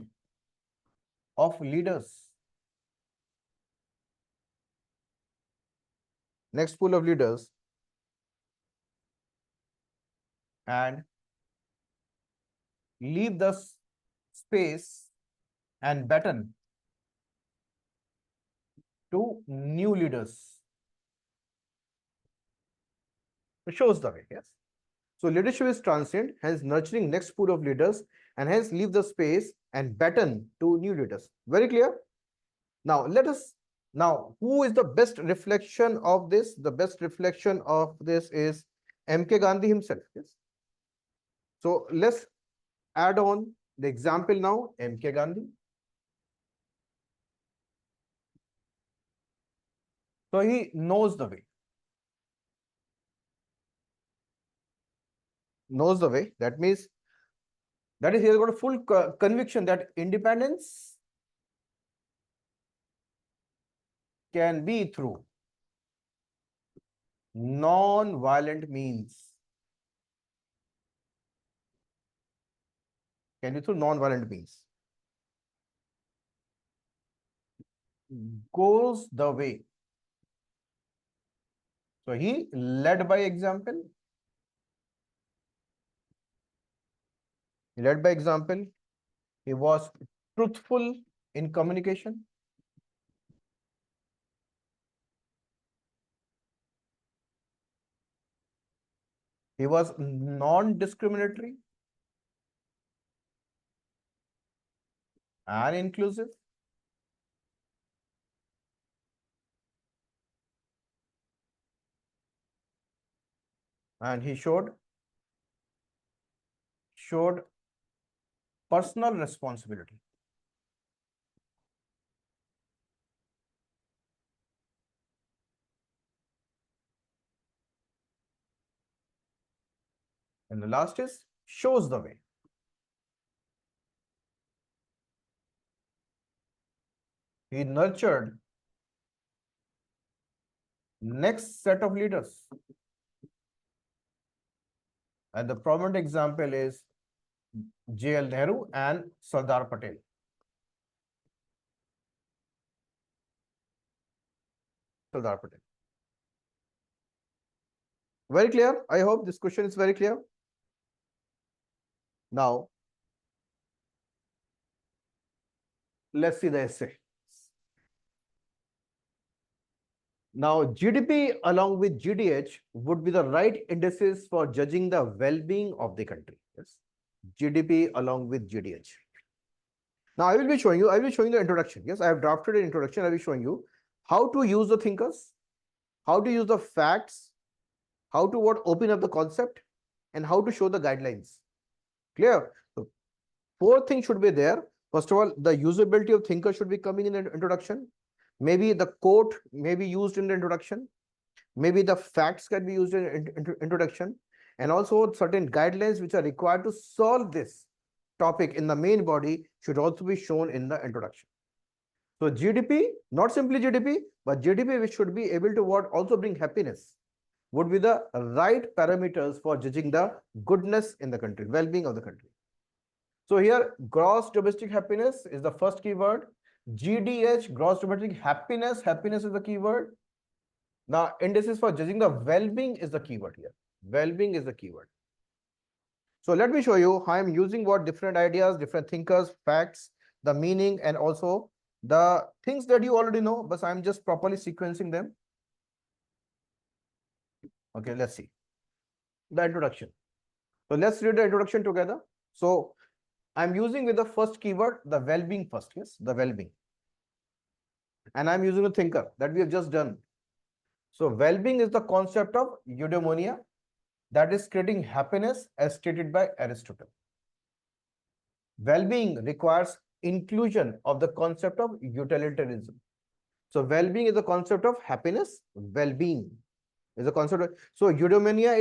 of leaders. Next pool of leaders and leave the space and baton to new leaders. It shows the way, yes. So leadership is transient, hence nurturing next pool of leaders, and hence leave the space and baton to new leaders. Very clear? Now who is the best reflection of this? The best reflection of this is M.K. Gandhi himself, yes. So let's add on the example now, M.K. Gandhi. So he knows the way. Knows the way. That means he has got a full conviction that independence can be through non-violent means. Can be through non-violent means. Goes the way. So he led by example. He led by example. He was truthful in communication. He was non-discriminatory and inclusive. And he showed personal responsibility. And the last is shows the way. He nurtured next set of leaders. And the prominent example is J.L. Nehru and Sardar Patel. Sardar Patel. Very clear? I hope this question is very clear. Now, let's see the essay. Now, GDP along with GDH would be the right indices for judging the well-being of the country. Yes, GDP along with GDH. Now, I will be showing the introduction. Yes, I have drafted an introduction. I will be showing you how to use the thinkers, how to use the facts, how to open up the concept, and how to show the guidelines. Clear? So, four things should be there. First of all, the usability of thinker should be coming in the introduction. Maybe the quote may be used in the introduction. Maybe the facts can be used in introduction, and also certain guidelines which are required to solve this topic in the main body should also be shown in the introduction. So GDP, not simply GDP, but GDP which should be able to also bring happiness, would be the right parameters for judging the goodness in the country, well-being of the country. So here, gross domestic happiness is the first keyword. GDH, gross domestic happiness, happiness is the keyword. Now, indices for judging the well-being is the keyword here. Well-being is the keyword. So let me show you how I'm using different ideas, different thinkers, facts, the meaning, and also the things that you already know, but I'm just properly sequencing them. Okay, let's see. The introduction. So let's read the introduction together. So I'm using with the first keyword, the well-being first, yes, the well-being. And I'm using a thinker that we have just done. So well-being is the concept of eudaimonia, that is creating happiness as stated by Aristotle. Well-being requires inclusion of the concept of utilitarianism. So well-being is the concept of happiness, well-being is a concept of, so eudaimonia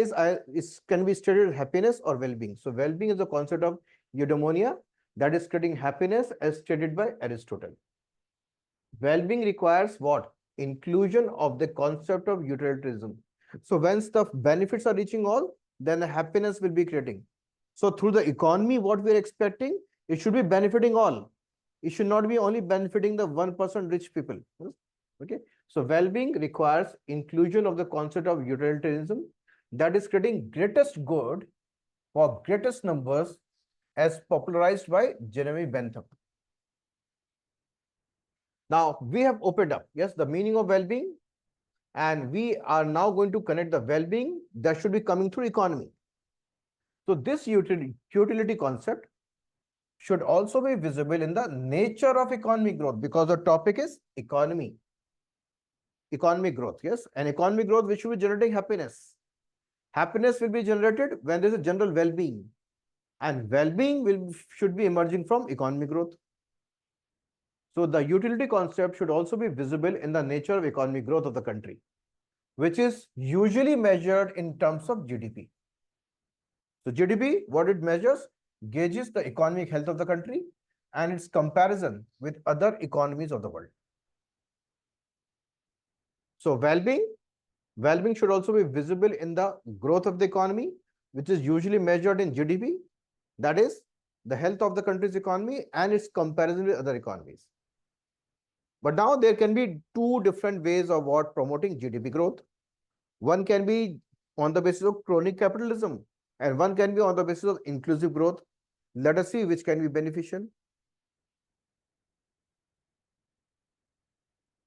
is can be stated as happiness or well-being. So well-being is the concept of eudaimonia, that is creating happiness as stated by Aristotle. Well-being requires what? Inclusion of the concept of utilitarianism. So once the benefits are reaching all, then the happiness will be creating. So through the economy, what we are expecting, it should be benefiting all. It should not be only benefiting the 1% rich people. Okay. So well-being requires inclusion of the concept of utilitarianism, that is creating greatest good for greatest numbers as popularized by Jeremy Bentham. Now we have opened up, yes, the meaning of well-being, and we are now going to connect the well-being that should be coming through economy. So this utility concept should also be visible in the nature of economic growth, because the topic is economy. Economic growth, yes, and economic growth which should be generating happiness. Happiness will be generated when there is a general well-being, and well-being should be emerging from economic growth. So the utility concept should also be visible in the nature of economic growth of the country, which is usually measured in terms of GDP. So GDP, what it measures, gauges the economic health of the country and its comparison with other economies of the world. So well-being should also be visible in the growth of the economy, which is usually measured in GDP, that is the health of the country's economy and its comparison with other economies. But now there can be two different ways of promoting GDP growth. One can be on the basis of crony capitalism, and one can be on the basis of inclusive growth. Let us see which can be beneficial.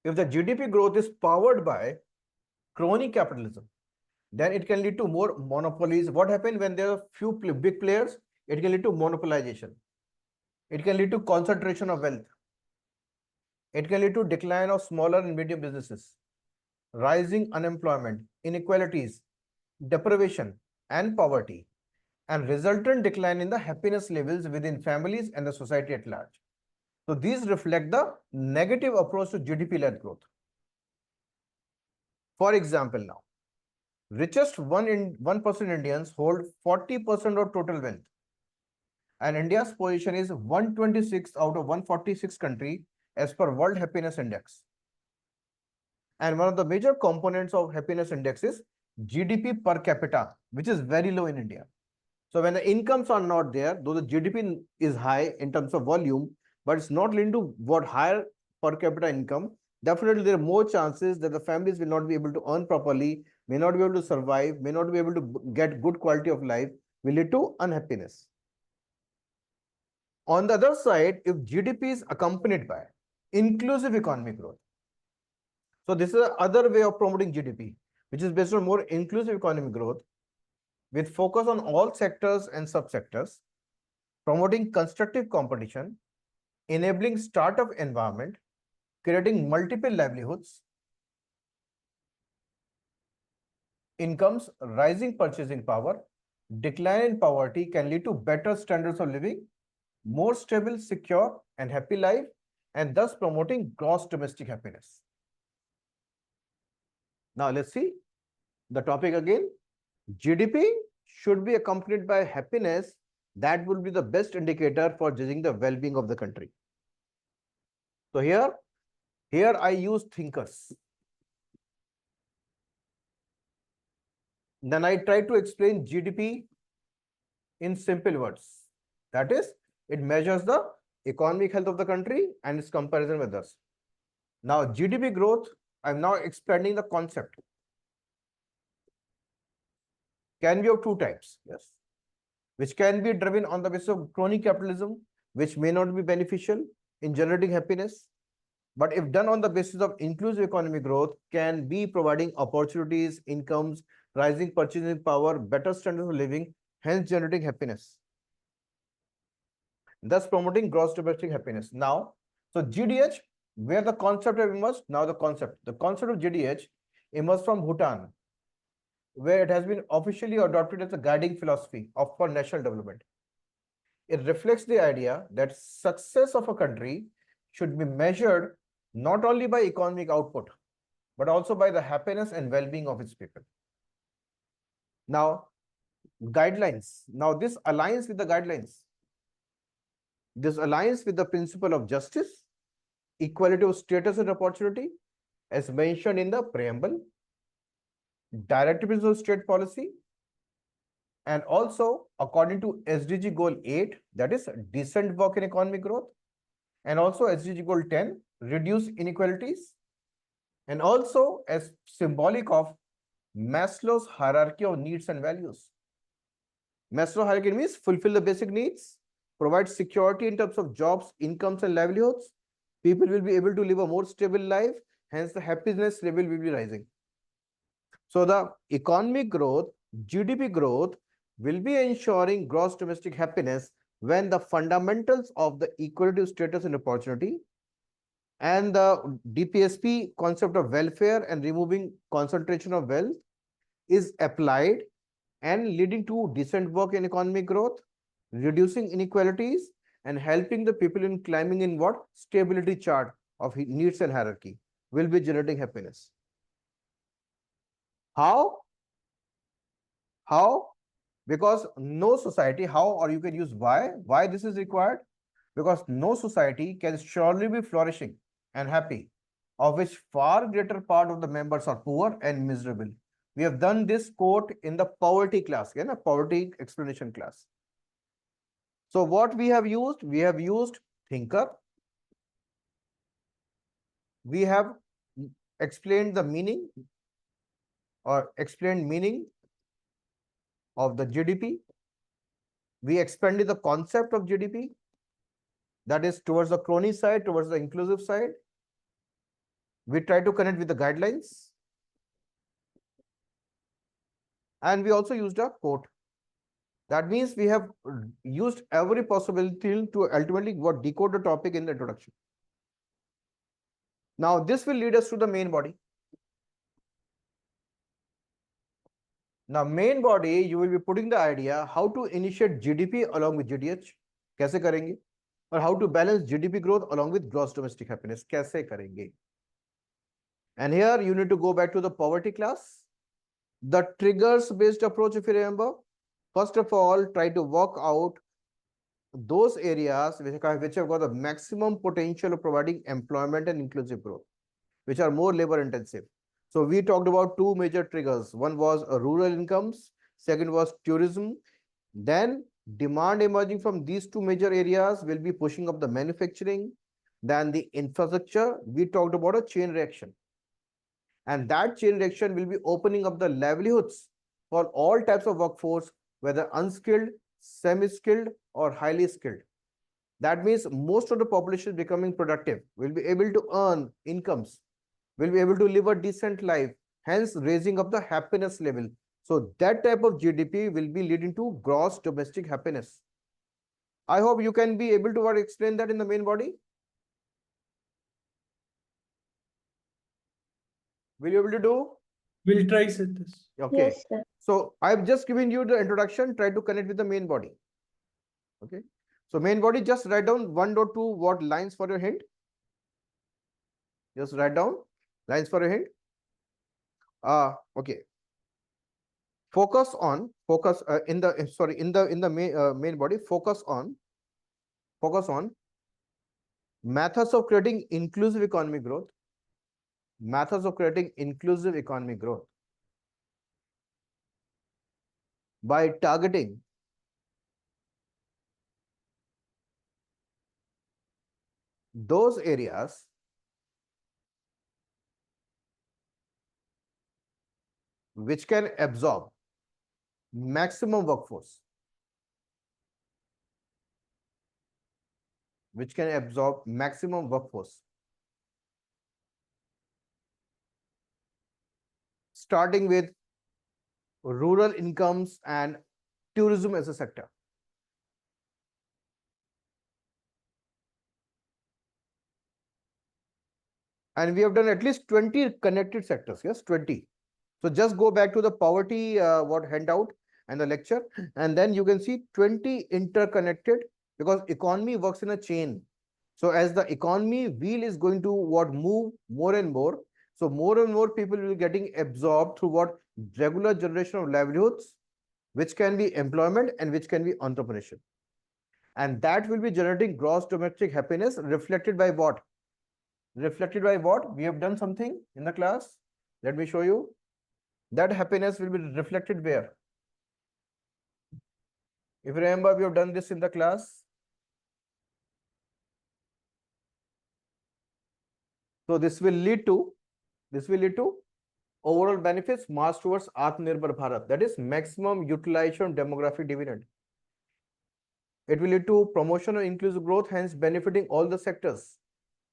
If the GDP growth is powered by crony capitalism, then it can lead to more monopolies. What happens when there are few big players? It can lead to monopolization. It can lead to concentration of wealth. It can lead to decline of smaller and medium businesses, rising unemployment, inequalities, deprivation, and poverty, and resultant decline in the happiness levels within families and the society at large. So these reflect the negative approach to GDP-led growth. For example, now, richest 1% Indians hold 40% of total wealth, and India's position is 126 out of 146 country as per World Happiness Index. And one of the major components of happiness index is GDP per capita, which is very low in India. So when the incomes are not there, though the GDP is high in terms of volume, but it's not linked to higher per capita income, definitely there are more chances that the families will not be able to earn properly, may not be able to survive, may not be able to get good quality of life, will lead to unhappiness. On the other side, if GDP is accompanied by inclusive economic growth, So this is another way of promoting GDP, which is based on more inclusive economic growth with focus on all sectors and subsectors, promoting constructive competition, enabling startup environment, creating multiple livelihoods, incomes, rising purchasing power, decline in poverty can lead to better standards of living, more stable, secure, and happy life, and thus promoting gross domestic happiness. Now let's see the topic again. GDP should be accompanied by happiness. That will be the best indicator for judging the well-being of the country. So here I use thinkers. Then I try to explain GDP in simple words. That is, it measures the economic health of the country and its comparison with us. Now, GDP growth, I'm now expanding the concept. Can be of two types, yes, which can be driven on the basis of crony capitalism, which may not be beneficial in generating happiness, but if done on the basis of inclusive economic growth, can be providing opportunities, incomes, rising purchasing power, better standards of living, hence generating happiness, thus promoting gross domestic happiness. Now, so GDH, where the concept have emerged, now the concept of GDH emerged from Bhutan, where it has been officially adopted as a guiding philosophy of for national development. It reflects the idea that success of a country should be measured not only by economic output, but also by the happiness and well-being of its people. Now, guidelines. Now, this aligns with the guidelines. This aligns with the principle of justice, equality of status and opportunity, as mentioned in the preamble, directives of state policy, and also according to SDG goal 8, that is decent work and economic growth, and also SDG goal 10, reduce inequalities, and also as symbolic of Maslow's hierarchy of needs and values. Maslow hierarchy means fulfill the basic needs, provide security in terms of jobs, incomes, and livelihoods. People will be able to live a more stable life, hence the happiness level will be rising. So the economic growth, GDP growth, will be ensuring gross domestic happiness when the fundamentals of the equality of status and opportunity and the DPSP concept of welfare and removing concentration of wealth is applied and leading to decent work and economic growth, reducing inequalities, and helping the people in climbing in what stability chart of needs and hierarchy will be generating happiness. How? Because no society, how, or you can use why this is required? Because no society can surely be flourishing and happy, of which far greater part of the members are poor and miserable. We have done this quote in the poverty class, a poverty explanation class. So what we have used thinker. We have explained the meaning or explained meaning of the GDP. We expanded the concept of GDP, that is towards the crony side, towards the inclusive side. We try to connect with the guidelines. And we also used a quote. That means we have used every possibility to ultimately decode the topic in the introduction. Now, this will lead us to the main body. Now, main body, you will be putting the idea how to initiate GDP along with GDH. कैसे करेंगे? Or how to balance GDP growth along with gross domestic happiness. कैसे करेंगे? And here you need to go back to the poverty class. The triggers based approach, if you remember. First of all, try to work out those areas which have got the maximum potential of providing employment and inclusive growth, which are more labor intensive. So we talked about two major triggers. One was rural incomes, second was tourism. Then demand emerging from these two major areas will be pushing up the manufacturing. Then the infrastructure, we talked about a chain reaction. And that chain reaction will be opening up the livelihoods for all types of workforce, whether unskilled, semi-skilled, or highly skilled. That means most of the population becoming productive will be able to earn incomes will be able to live a decent life, hence raising up the happiness level. So that type of GDP will be leading to gross domestic happiness. I hope you can be able to explain that in the main body. Will you able to do? We'll try set this. Okay. Yes, sir. So I've just given you the introduction. Try to connect with the main body. Okay. So main body, just write down 1 or 2 what lines for your hint. Just write down lines for your hint. Okay. Focus in the main body. Focus on methods of creating inclusive economic growth. Methods of creating inclusive economic growth by targeting those areas which can absorb maximum workforce. Which can absorb maximum workforce. Starting with rural incomes and tourism as a sector. And we have done at least 20 connected sectors. Yes, 20. So just go back to the poverty handout and the lecture, and then you can see 20 interconnected, because economy works in a chain. So as the economy wheel is going to move more and more, so more and more people will be getting absorbed through regular generation of livelihoods, which can be employment and which can be entrepreneurship. And that will be generating gross domestic happiness, reflected by what? Reflected by what? We have done something in the class. Let me show you. That happiness will be reflected where? If you remember, we have done this in the class. So this will lead to overall benefits, march towards Atmanirbhar Bharat, that is maximum utilization demographic dividend. It will lead to promotion of inclusive growth, hence benefiting all the sectors,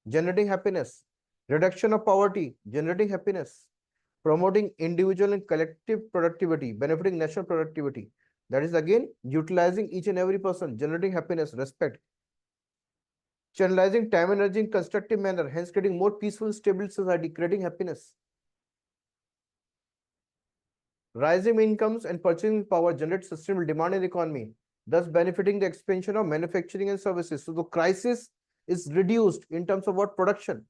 generating happiness, reduction of poverty, generating happiness, promoting individual and collective productivity, benefiting national productivity. That is again utilizing each and every person, generating happiness, respect, channelizing time and energy in constructive manner, hence creating more peaceful, stable society, creating happiness. Rising incomes and purchasing power generate sustainable demand in the economy, thus benefiting the expansion of manufacturing and services. So the crisis is reduced in terms of production.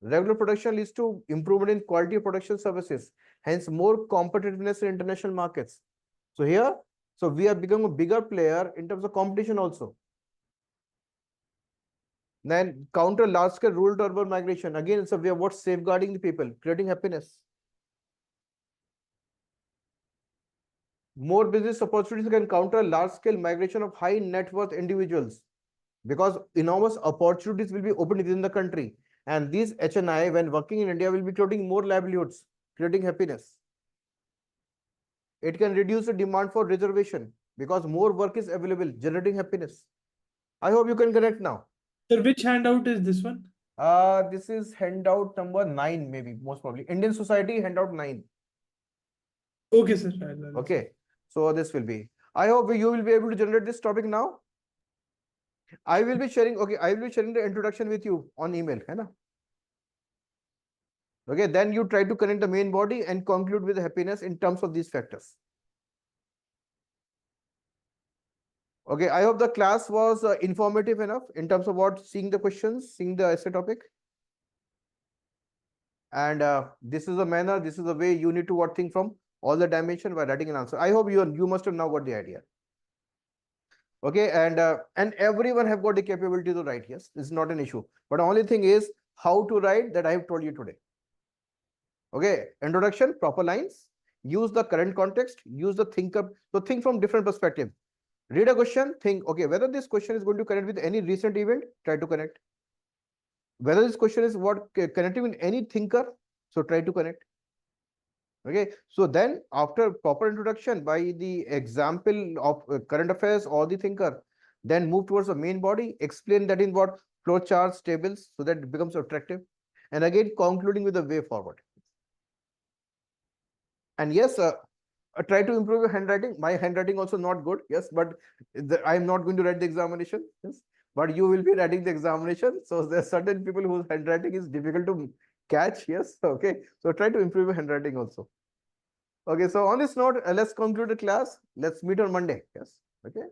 Regular production leads to improvement in quality of production services, hence more competitiveness in international markets. So here, we are becoming a bigger player in terms of competition also. Then counter large-scale rural to urban migration. Again, it's a way of safeguarding the people, creating happiness. More business opportunities can counter large-scale migration of high net worth individuals, because enormous opportunities will be opened within the country. And these HNI, when working in India, will be creating more livelihoods, creating happiness. It can reduce the demand for reservation, because more work is available, generating happiness. I hope you can connect now. Sir, which handout is this one? This is handout number 9, maybe, most probably. Indian Society, handout 9. Okay, sir. Okay. So this will be. I hope you will be able to generate this topic now. I will be sharing. Okay, I will be sharing the introduction with you on email. Hai na? Okay, then you try to connect the main body and conclude with happiness in terms of these factors. Okay, I hope the class was informative enough in terms of seeing the questions, seeing the essay topic. And this is the manner, this is the way you need to think from all the dimension by writing an answer. I hope you must have now got the idea. Okay, and everyone have got the capability to write. Yes, this is not an issue. But the only thing is how to write, that I have told you today. Okay, introduction, proper lines, use the current context, use the thinker. So think from different perspective. Read a question, think, okay, whether this question is going to connect with any recent event, try to connect. Whether this question is connecting with any thinker, so try to connect. Okay, so then after proper introduction by the example of current affairs or the thinker, then move towards the main body, explain that in flow charts, tables, so that it becomes attractive. And again, concluding with the way forward. And yes, try to improve your handwriting. My handwriting also not good. Yes, but I am not going to write the examination. Yes, but you will be writing the examination. So there are certain people whose handwriting is difficult to catch. Yes, okay. So try to improve your handwriting also. Okay, so on this note, let's conclude the class. Let's meet on Monday. Yes, okay.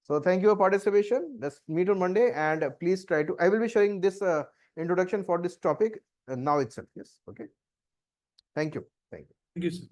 So thank you for participation. Let's meet on Monday, and please try to. I will be sharing this introduction for this topic now itself. Yes, okay. Thank you. Thank you. Thank you, sir.